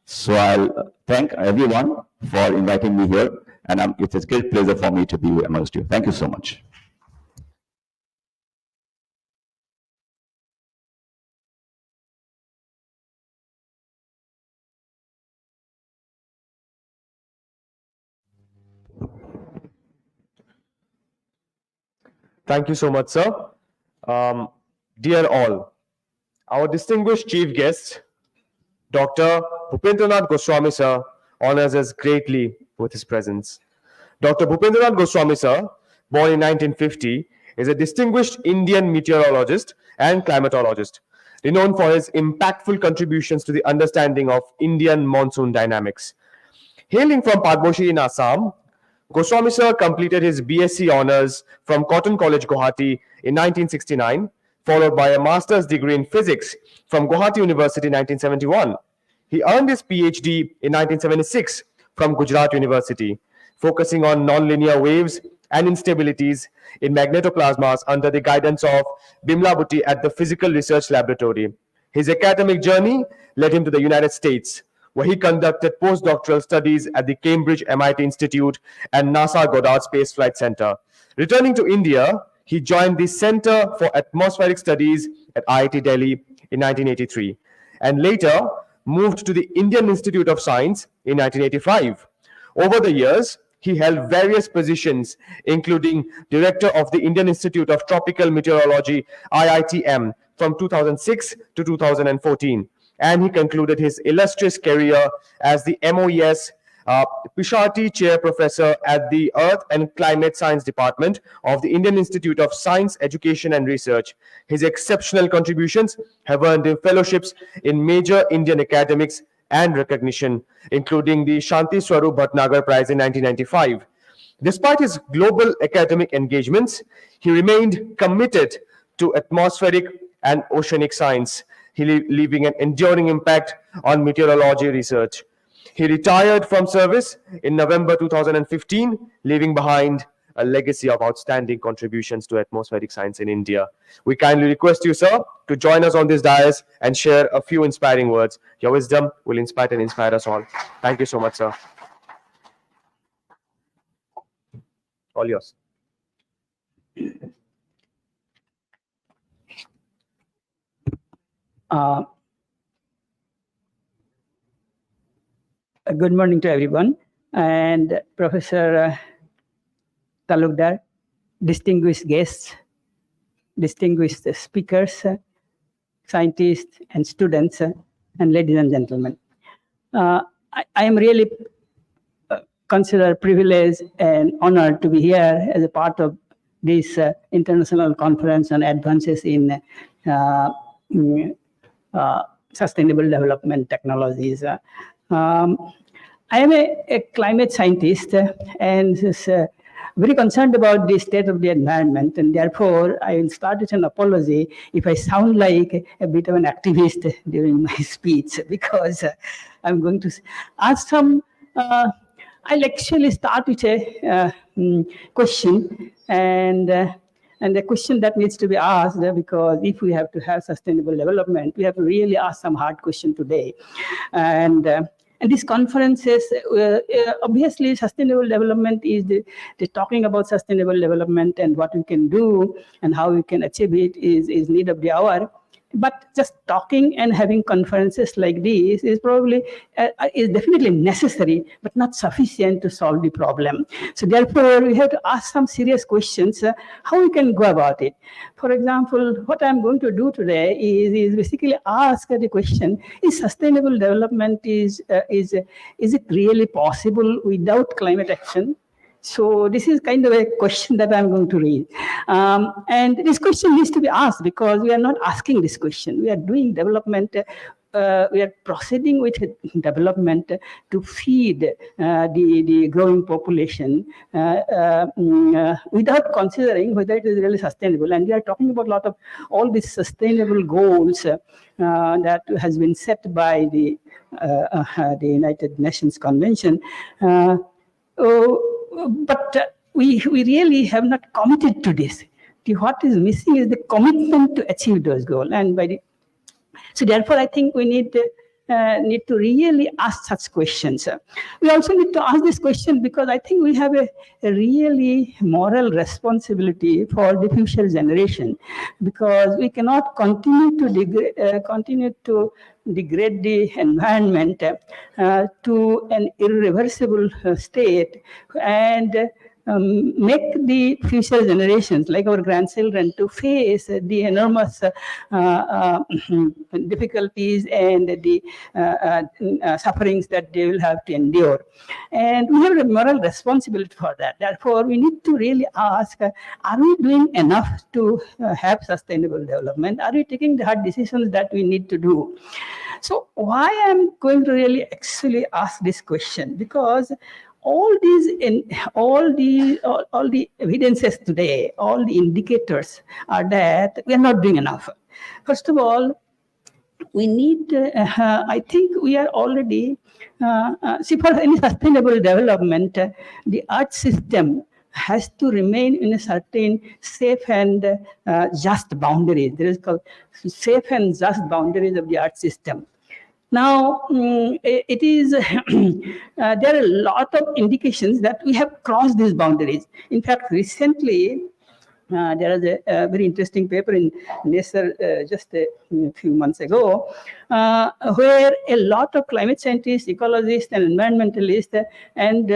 So I'll thank everyone for inviting me here, and it's a great pleasure for me to be amongst you. Thank you so much. Thank you so much, sir. Dear all, our distinguished chief guest, Dr. Bhupendranath Goswami, sir, honors us greatly with his presence. Dr. Bhupendranath Goswami, sir, born in 1950, is a distinguished Indian meteorologist and climatologist, renowned for his impactful contributions to the understanding of Indian monsoon dynamics. Hailing from Padmoshi in Assam, Goswami sir completed his BSc honors from Cotton College, Guwahati in 1969, followed by a master's degree in physics from Guwahati University in 1971. He earned his PhD in 1976 from Gujarat University, focusing on nonlinear waves and instabilities in magnetoplasmas under the guidance of Bimla Bhutti at the Physical Research Laboratory. His academic journey led him to the United States, where he conducted postdoctoral studies at the Cambridge MIT Institute and NASA Goddard Space Flight Center. Returning to India, he joined the Center for Atmospheric Studies at IIT Delhi in 1983, and later moved to the Indian Institute of Science in 1985. Over the years, he held various positions, including Director of the Indian Institute of Tropical Meteorology, IITM, from 2006 to 2014. And he concluded his illustrious career as the MOES Pisharti Chair Professor at the Earth and Climate Science Department of the Indian Institute of Science, Education and Research. His exceptional contributions have earned him fellowships in major Indian academics and recognition, including the Shanti Swarup Bhatnagar Prize in 1995. Despite his global academic engagements, he remained committed to atmospheric and oceanic science, leaving an enduring impact on meteorology research. He retired from service in November 2015, leaving behind a legacy of outstanding contributions to atmospheric science in India. We kindly request you, sir, to join us on this dais and share a few inspiring words. Your wisdom will inspire and inspire us all. Thank you so much, sir. All yours. Good morning to everyone, and Professor Talukdar, distinguished guests, distinguished speakers, scientists and students, and ladies and gentlemen. I am really consider privilege and honor to be here as a part of this international conference on advances in sustainable development technologies. I am a climate scientist and is very concerned about the state of the environment, and therefore I will start with an apology if I sound like a bit of an activist during my speech, because I'm going to ask some. I'll actually start with a question, and the question that needs to be asked, because if we have to have sustainable development, we have to really ask some hard question today. And this conference is, obviously, sustainable development is the talking about sustainable development and what we can do and how we can achieve it is need of the hour. But just talking and having conferences like this is probably is definitely necessary, but not sufficient to solve the problem. So therefore, we have to ask some serious questions, how we can go about it. For example, what I'm going to do today is basically ask the question: is sustainable development is it really possible without climate action? So this is kind of a question that I'm going to read. And this question needs to be asked because we are not asking this question. We are doing development, we are proceeding with development to feed the growing population without considering whether it is really sustainable. And we are talking about a lot of all these sustainable goals that has been set by the United Nations Convention. But we really have not committed to this. What is missing is the commitment to achieve those goals. And so therefore, I think we need to really ask such questions. We also need to ask this question because I think we have a really moral responsibility for the future generation, because we cannot continue to degrade the environment to an irreversible state and make the future generations, like our grandchildren, to face the enormous difficulties and the sufferings that they will have to endure. And we have a moral responsibility for that. Therefore, we need to really ask, are we doing enough to have sustainable development? Are we taking the hard decisions that we need to do? So why I'm going to really actually ask this question? Because all the evidences today, all the indicators are that we are not doing enough. First of all, we need, I think we are already, see, for any sustainable development, the earth system has to remain in a certain safe and just boundaries. There is called safe and just boundaries of the earth system. Now, it is, there are a lot of indications that we have crossed these boundaries. In fact, recently, there is a very interesting paper in Nature just a few months ago, where a lot of climate scientists, ecologists, and environmentalists and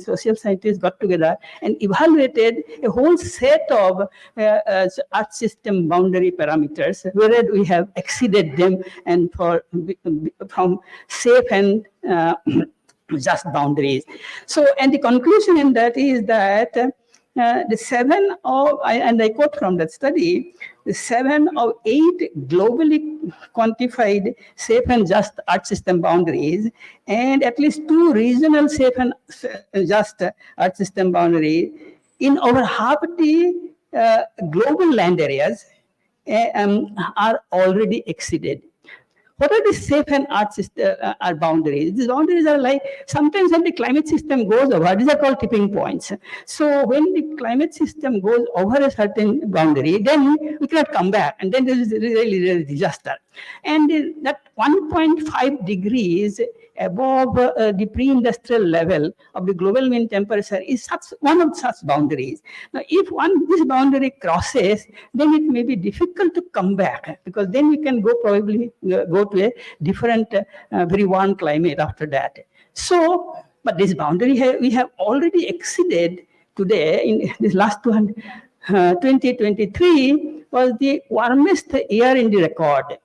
social scientists got together and evaluated a whole set of earth system boundary parameters, where we have exceeded them and from safe and just boundaries. So, and the conclusion in that is that the 7 of, and I quote from that study, the 7 of 8 globally quantified safe and just earth system boundaries, and at least 2 regional safe and just earth system boundaries in over half the global land areas are already exceeded. What are the safe and earth system boundaries? These boundaries are like, sometimes when the climate system goes over, these are called tipping points. So when the climate system goes over a certain boundary, then we cannot come back. And then there is really disaster. And that 1.5 degrees above the pre-industrial level of the global mean temperature is one of such boundaries. Now, if this boundary crosses, then it may be difficult to come back, because then we can probably go to a different, very warm climate after that. So, but this boundary we have already exceeded today in this last 2023 was the warmest year in the record.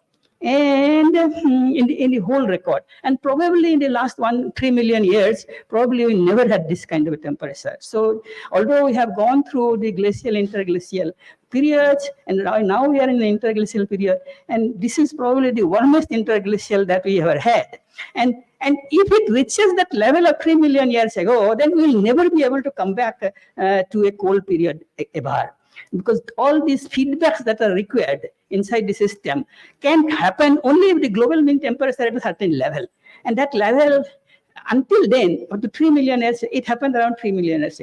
and in the whole record. And probably in the last 3 million years, probably we never had this kind of a temperature. So although we have gone through the glacial, interglacial periods, and now we are in the interglacial period, and this is probably the warmest interglacial that we ever had. And if it reaches that level of 3 million years ago, then we'll never be able to come back to a cold period ever. Because all these feedbacks that are required inside the system can happen only if the global mean temperature at a certain level. And that level, until then, up to 3 million years, it happened around 3 million years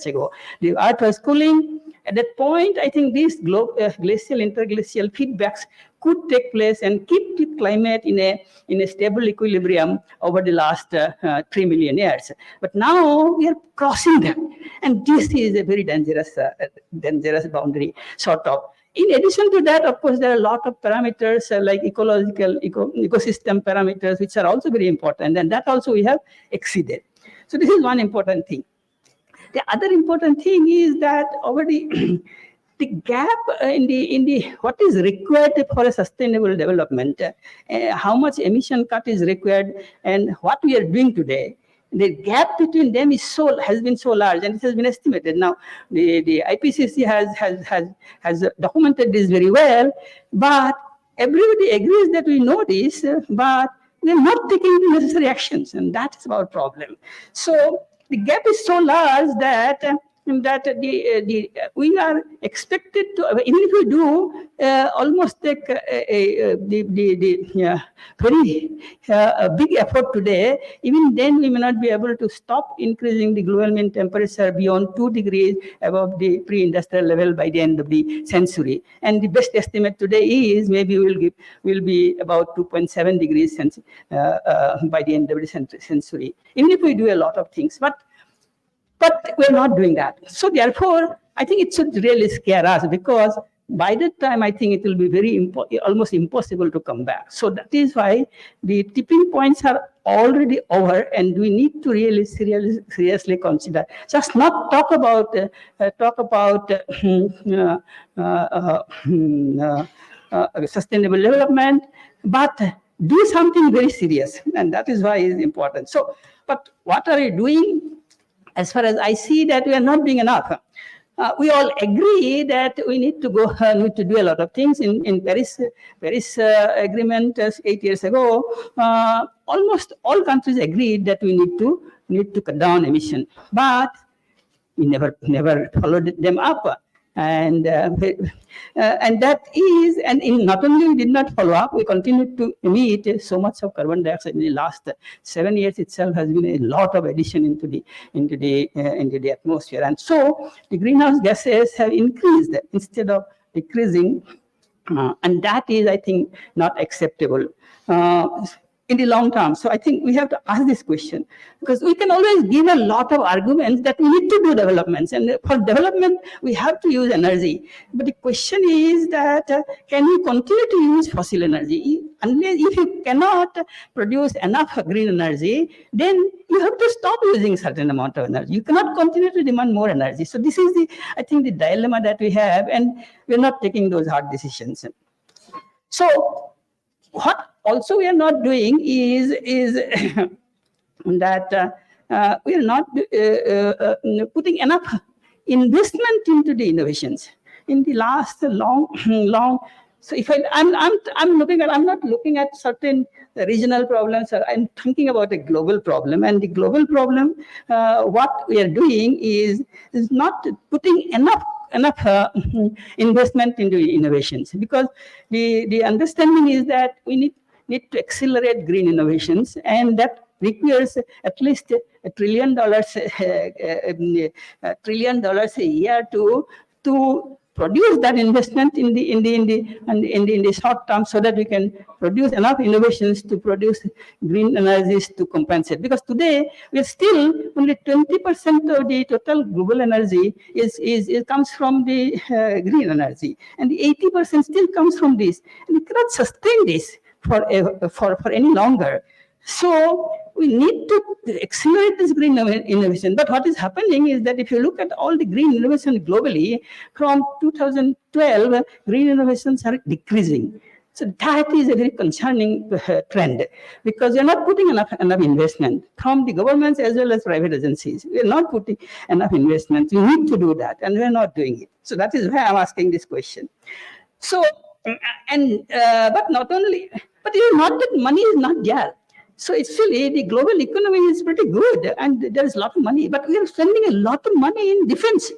ago. The Earth was cooling. At that point, I think these glacial, interglacial feedbacks could take place and keep the climate in a stable equilibrium over the last 3 million years. But now we are crossing them, and this is a very dangerous boundary, sort of. In addition to that, of course, there are a lot of parameters like ecological, ecosystem parameters, which are also very important, and that also we have exceeded. So this is one important thing. The other important thing is that over the gap in the what is required for a sustainable development, how much emission cut is required, and what we are doing today, the gap between them has been so large, and it has been estimated. Now, the IPCC has documented this very well, but everybody agrees that we know this, but we are not taking the necessary actions, and that is our problem. So the gap is so large that we are expected to, even if we do almost take a very big effort today, even then we may not be able to stop increasing the global mean temperature beyond 2 degrees above the pre-industrial level by the end of the century. And the best estimate today is maybe will be about 2.7 degrees by the end of the century, even if we do a lot of things. But we're not doing that. So therefore, I think it should really scare us, because by that time, I think it will be almost impossible to come back. So that is why the tipping points are already over, and we need to really seriously consider. Just not talk about sustainable development, but do something very serious, and that is why it is important. So, but what are we doing? As far as I see, that we are not doing enough. We all agree that we need to do a lot of things. In Paris Agreement 8 years ago, almost all countries agreed that we need to cut down emission, but we never followed them up. And that is, and not only we did not follow up, we continued to emit so much of carbon dioxide. In the last 7 years itself has been a lot of addition into the atmosphere, and so the greenhouse gases have increased instead of decreasing, and that is, I think, not acceptable in the long term. So I think we have to ask this question, because we can always give a lot of arguments that we need to do developments, and for development we have to use energy. But the question is that can we continue to use fossil energy? Unless, if you cannot produce enough green energy, then you have to stop using certain amount of energy. You cannot continue to demand more energy. So this is I think the dilemma that we have, and we're not taking those hard decisions. So what also we are not doing is that we are not putting enough investment into the innovations in the last long. So if I'm not looking at certain regional problems. I'm thinking about a global problem, and the global problem, what we are doing is not putting enough investment into innovations, because the understanding is that we need to accelerate green innovations, and that requires at least $1 trillion a year to produce that investment in the short term, so that we can produce enough innovations to produce green energies to compensate. Because today we are still only 20% of the total global energy comes from the green energy, and the 80% still comes from this, and we cannot sustain this for any longer. So we need to accelerate this green innovation. But what is happening is that if you look at all the green innovation globally, from 2012, green innovations are decreasing. So that is a very concerning trend, because you're not putting enough investment from the governments as well as private agencies. We're not putting enough investment. We need to do that, and we're not doing it. So that is why I'm asking this question. So, but not only, but it is not that money is not there. So actually, the global economy is pretty good, and there is a lot of money, but we are spending a lot of money in defense,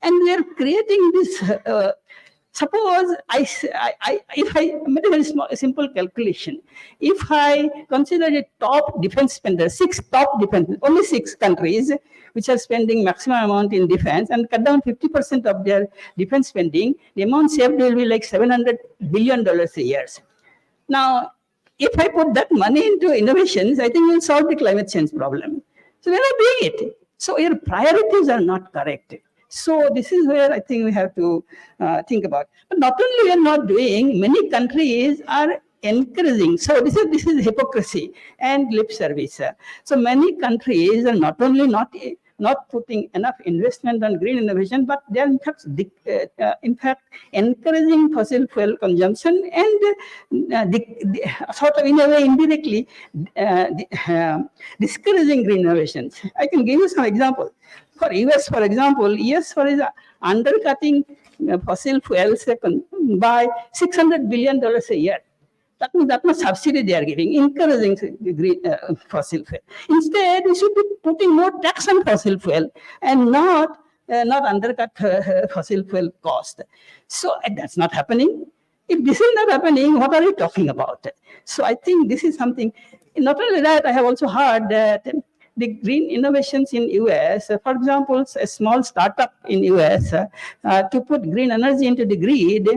and we are creating this. Suppose if I made a very simple calculation, if I consider a top defense spender, only 6 countries which are spending maximum amount in defense, and cut down 50% of their defense spending, the amount saved will be like $700 billion a year. Now, if I put that money into innovations, I think we'll solve the climate change problem. So we're not doing it. So your priorities are not correct. So this is where I think we have to think about. But not only we are not doing, many countries are encouraging. So this is hypocrisy and lip service. So many countries are not only not putting enough investment on green innovation, but they are in fact encouraging fossil fuel consumption and sort of in a way indirectly discouraging green innovations. I can give you some examples. For US, for example, US is undercutting fossil fuels by $600 billion a year. That means that much subsidy they are giving, encouraging green fossil fuel. Instead, we should be putting more tax on fossil fuel and not undercut fossil fuel cost. So that's not happening. If this is not happening, what are you talking about? So I think this is something. Not only that, I have also heard that the green innovations in US, for example, a small startup in US, to put green energy into the grid,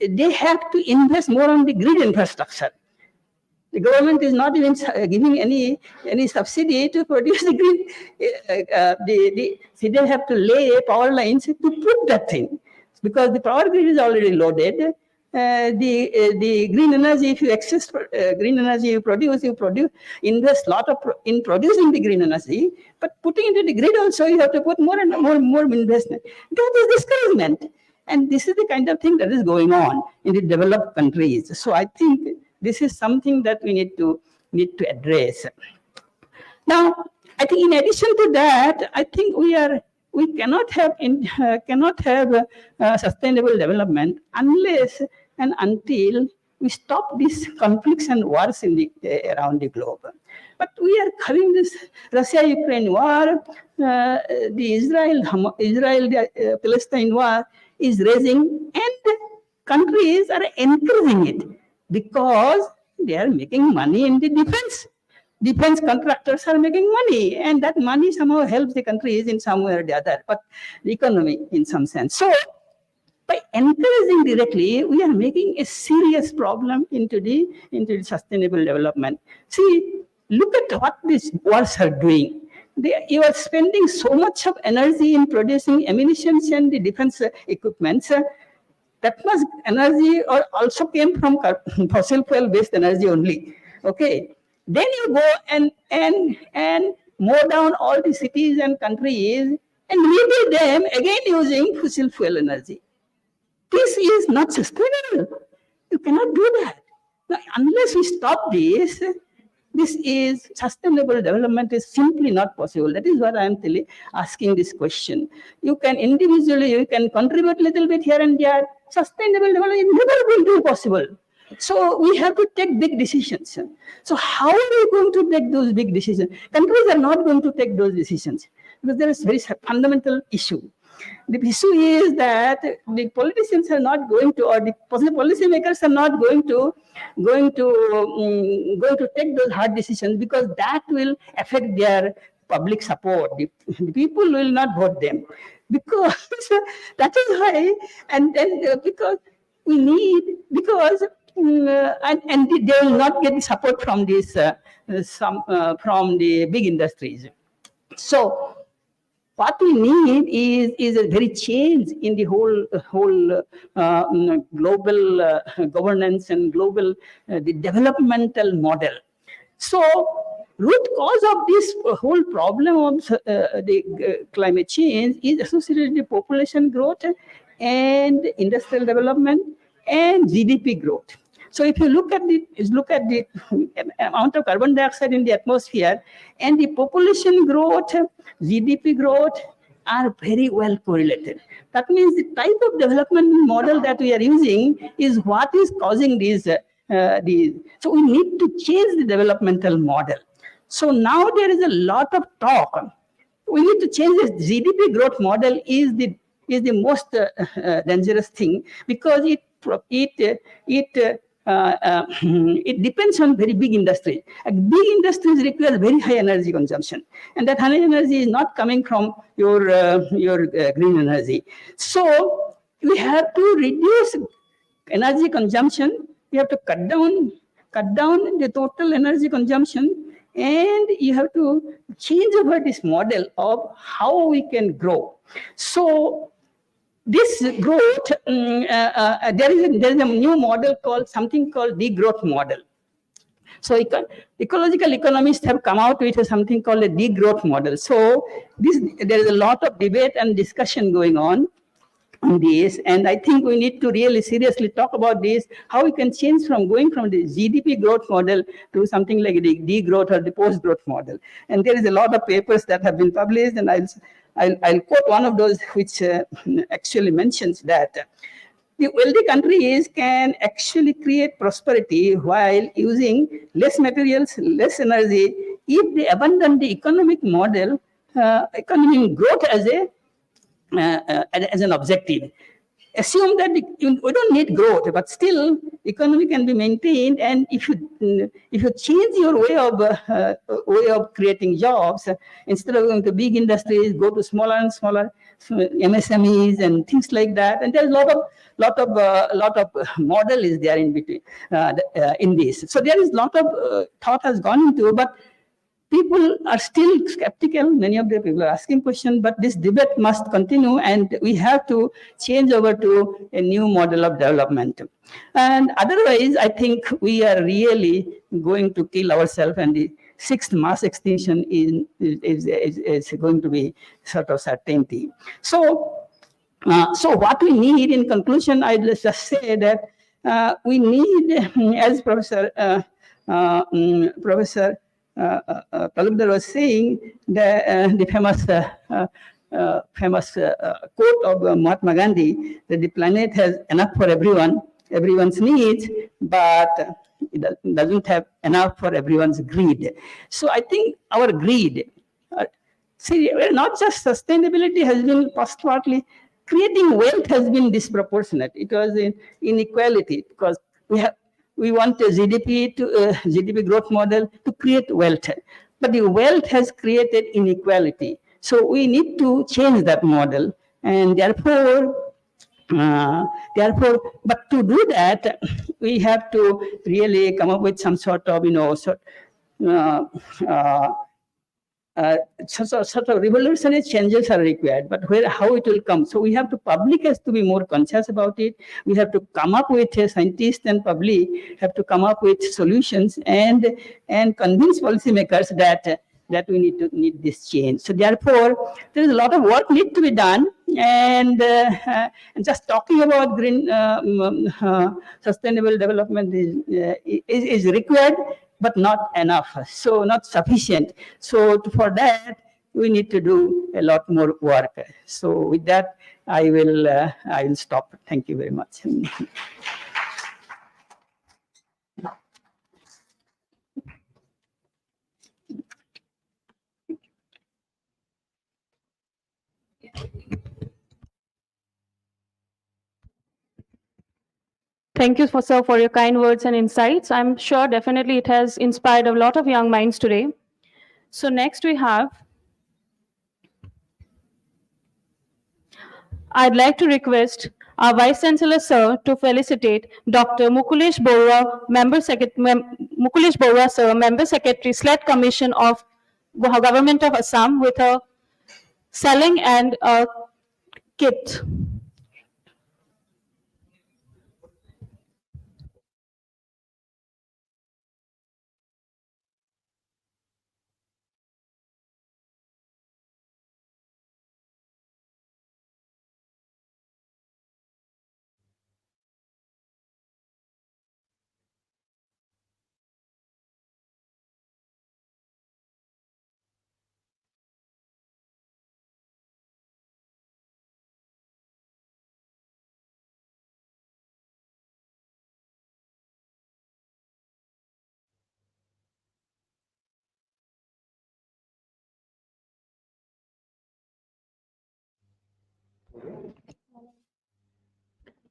they have to invest more on the grid infrastructure. The government is not even giving any subsidy to produce the green. So they have to lay power lines to put that thing, because the power grid is already loaded. The green energy, if you access green energy, you produce, invest a lot in producing the green energy, but putting into the grid also, you have to put more and more investment. That is discouragement. And this is the kind of thing that is going on in the developed countries. So I think this is something that we need to address. Now, I think in addition to that, I think we cannot have sustainable development unless and until we stop these conflicts and wars around the globe. But we are having this Russia-Ukraine war, the Israel-Palestine war is raising, and countries are encouraging it because they are making money in the defense. Defense contractors are making money, and that money somehow helps the countries in some way or the other, but the economy in some sense. So by encouraging directly, we are making a serious problem into the sustainable development. See, look at what these wars are doing. You are spending so much of energy in producing ammunition and the defense equipment. That much energy also came from fossil fuel-based energy only. Okay. Then you go and mow down all the cities and countries and rebuild them again using fossil fuel energy. This is not sustainable. You cannot do that. Now, unless we stop this is sustainable development is simply not possible. That is what I am asking this question. You can individually, you can contribute a little bit here and there. Sustainable development is never going to be possible. So we have to take big decisions. So how are we going to take those big decisions? Countries are not going to take those decisions because there is a very fundamental issue. The issue is that the politicians are not going to, or the policymakers are not going to take those hard decisions, because that will affect their public support. The people will not vote them, because that is why, and then because we need, because and they will not get the support from this from the big industries. So what we need is a very change in the whole global governance and global the developmental model. So root cause of this whole problem of the climate change is associated with population growth and industrial development and GDP growth. So if you look at the amount of carbon dioxide in the atmosphere and the population growth, GDP growth are very well correlated. That means the type of development model that we are using is what is causing these. So we need to change the developmental model. So now there is a lot of talk. We need to change this. GDP growth model is the most dangerous thing because it depends on very big industry. Big industries require very high energy consumption, and that high energy is not coming from your green energy. So we have to reduce energy consumption. We have to cut down the total energy consumption, and you have to change over this model of how we can grow. So this growth, there is a new model called degrowth model. So ecological economists have come out with something called a degrowth model. So there is a lot of debate and discussion going on this, and I think we need to really seriously talk about this, how we can change from going from the GDP growth model to something like the degrowth or the post-growth model. And there is a lot of papers that have been published, and I'll quote one of those which actually mentions that the wealthy countries can actually create prosperity while using less materials, less energy, if they abandon the economic model, economic growth as an objective. Assume that we don't need growth, but still economy can be maintained. And if you change your way of creating jobs, instead of going to big industries, go to smaller and smaller MSMEs and things like that. And there's a lot of model is there in between in this. So there is a lot of thought has gone into, but people are still skeptical. Many of the people are asking questions, but this debate must continue, and we have to change over to a new model of development. And otherwise, I think we are really going to kill ourselves, and the sixth mass extinction is going to be sort of certainty. So what we need in conclusion, I'd just say that we need, as Professor Talukdar was saying, the famous quote of Mahatma Gandhi, that the planet has enough for everyone's needs, but it doesn't have enough for everyone's greed. So I think our greed, see, not just sustainability has been partly, creating wealth has been disproportionate. It was in inequality, because we want a GDP growth model to create wealth, but the wealth has created inequality. So we need to change that model, and therefore, but to do that, we have to really come up with some sort of, sort of revolutionary changes are required, but how it will come. So we have to, public has to be more conscious about it. We have to come up with, scientists and public have to come up with solutions and convince policymakers that we need this change. So therefore, there is a lot of work need to be done, and just talking about green sustainable development is required, but not enough, so not sufficient. So for that, we need to do a lot more work. So with that, I will stop. Thank you very much. Thank you, sir, for your kind words and insights. I'm sure definitely it has inspired a lot of young minds today. So next we have, I'd like to request our Vice Chancellor, sir, to felicitate Dr. Mukulesh Borua, Mukulesh Borua, sir, Member Secretary, Select Commission of Government of Assam, with a selling and a kit.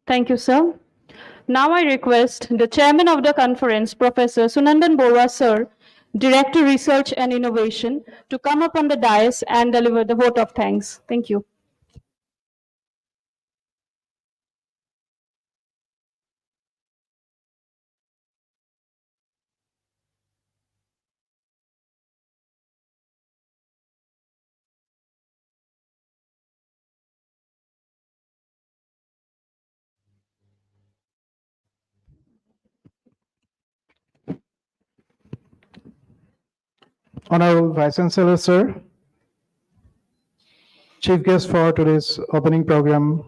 Thank you, sir. Now I request the chairman of the conference, Professor Sunandan Borwa, sir, Director Research and Innovation, to come up on the dais and deliver the vote of thanks. Thank you. Honorable Vice Chancellor, sir, Chief guest for today's opening program,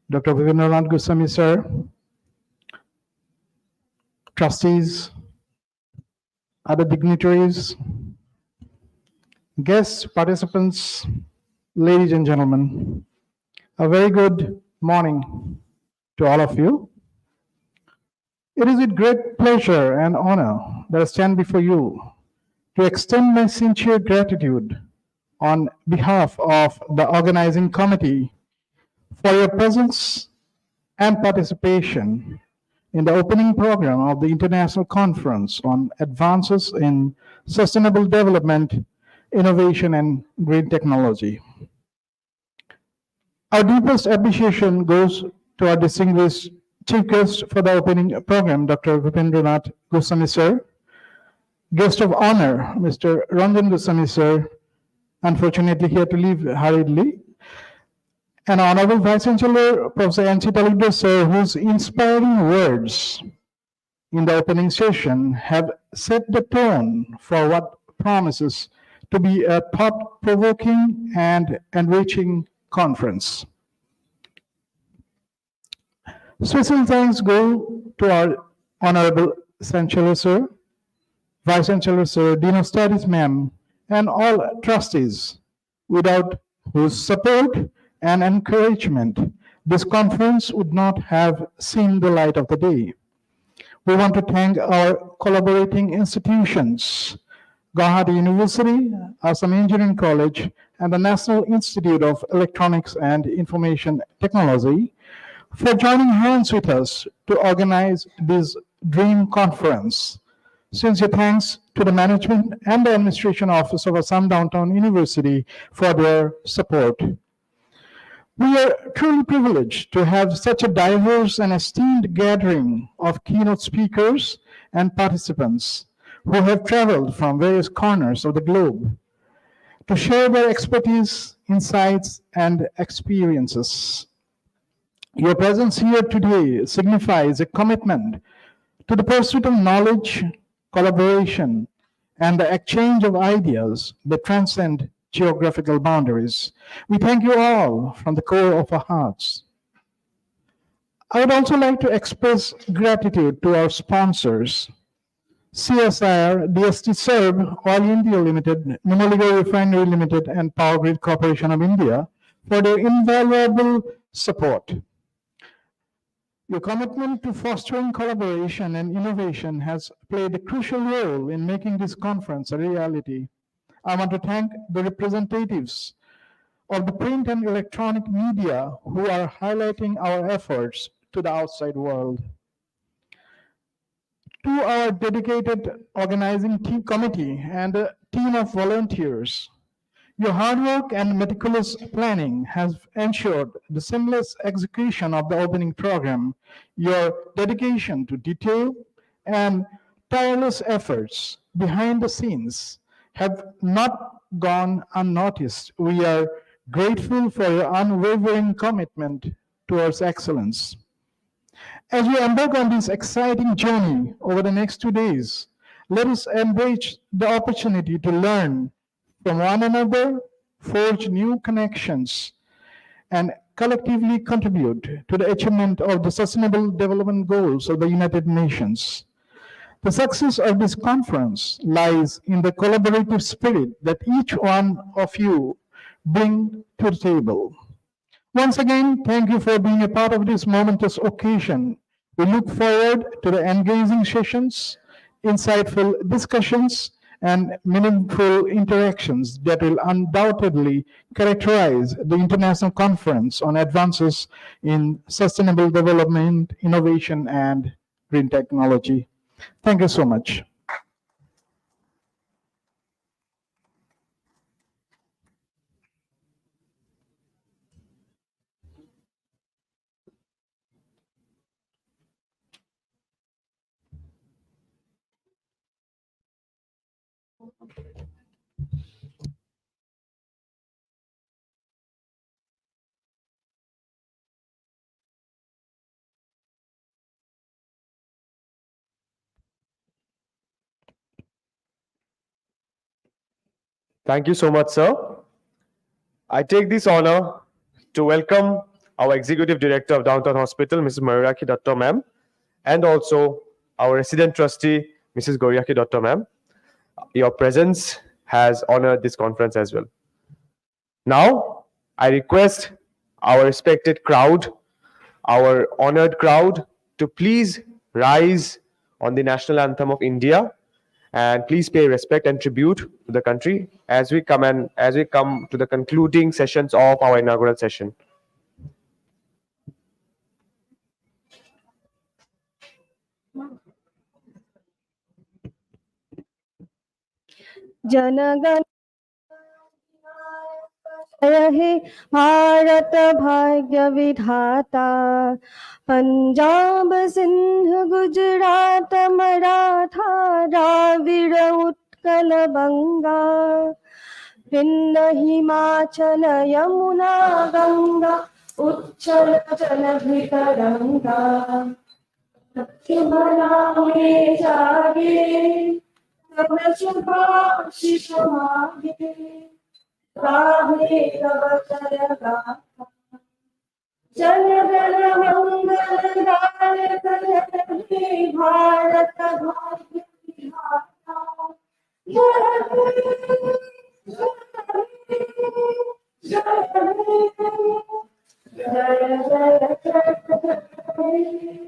Dr. Vivendranath Goswami, sir, trustees, other dignitaries, guests, participants, ladies and gentlemen, a very good morning to all of you. It is with great pleasure and honor that I stand before you to extend my sincere gratitude on behalf of the organizing committee for your presence and participation in the opening program of the International Conference on Advances in Sustainable Development, Innovation and Green Technology. Our deepest appreciation goes to our distinguished chief guest for the opening program, Dr. Vipendranath Goswami, sir. Guest of honor, Mr. Ranjan Goswami, sir, unfortunately he had to leave hurriedly. And Honorable Vice Chancellor, Professor N.C. Talukdar, sir, whose inspiring words in the opening session have set the tone for what promises to be a thought-provoking and enriching conference. Special thanks go to our Honorable Chancellor, sir, Vice Chancellor, sir, Dean of Studies, ma'am, and all trustees, without whose support and encouragement, this conference would not have seen the light of the day. We want to thank our collaborating institutions, Guwahati University, Assam Engineering College, and the National Institute of Electronics and Information Technology for joining hands with us to organize this dream conference. Sincere thanks to the management and the administration office of Assam Downtown University for their support. We are truly privileged to have such a diverse and esteemed gathering of keynote speakers and participants who have traveled from various corners of the globe to share their expertise, insights, and experiences. Your presence here today signifies a commitment to the pursuit of knowledge, collaboration, and the exchange of ideas that transcend geographical boundaries. We thank you all from the core of our hearts. I would also like to express gratitude to our sponsors, CSIR, DST Serb, Oil India Limited, Numaligarh Refinery Limited, and Power Grid Corporation of India for their invaluable support. Your commitment to fostering collaboration and innovation has played a crucial role in making this conference a reality. I want to thank the representatives of the print and electronic media who are highlighting our efforts to the outside world. To our dedicated organizing team committee and a team of volunteers, your hard work and meticulous planning has ensured the seamless execution of the opening program. Your dedication to detail and tireless efforts behind the scenes have not gone unnoticed. We are grateful for your unwavering commitment towards excellence. As we embark on this exciting journey over the next 2 days, let us embrace the opportunity to learn from one another, forge new connections, and collectively contribute to the achievement of the Sustainable Development Goals of the United Nations. The success of this conference lies in the collaborative spirit that each one of you bring to the table. Once again, thank you for being a part of this momentous occasion. We look forward to the engaging sessions, insightful discussions, and meaningful interactions that will undoubtedly characterize the International Conference on Advances in Sustainable Development, Innovation, and Green Technology. Thank you so much. Thank you so much, sir. I take this honor to welcome our Executive Director of Downtown Hospital, Mrs. Mayuraki Datta ma'am, and also our resident trustee, Mrs. Gauriaki Datta ma'am. Your presence has honored this conference as well. Now, I request our respected crowd, our honored crowd, to please rise on the national anthem of India and please pay respect and tribute to the country as we come to the concluding sessions of our inaugural session. जनगण हे भारत भाग्य विधाता, पंजाब सिंध गुजरात मराठा द्राविड़ उत्कल बंगा, विंध्य हिमाचल यमुना गंगा उच्चल जलधितरंगा, में जागे तब शुभाशिष मागे, राधे तब जय गाथा, जन गण मंगलदायक हे भारत भाग्य विधाता, जय जय जय जय जय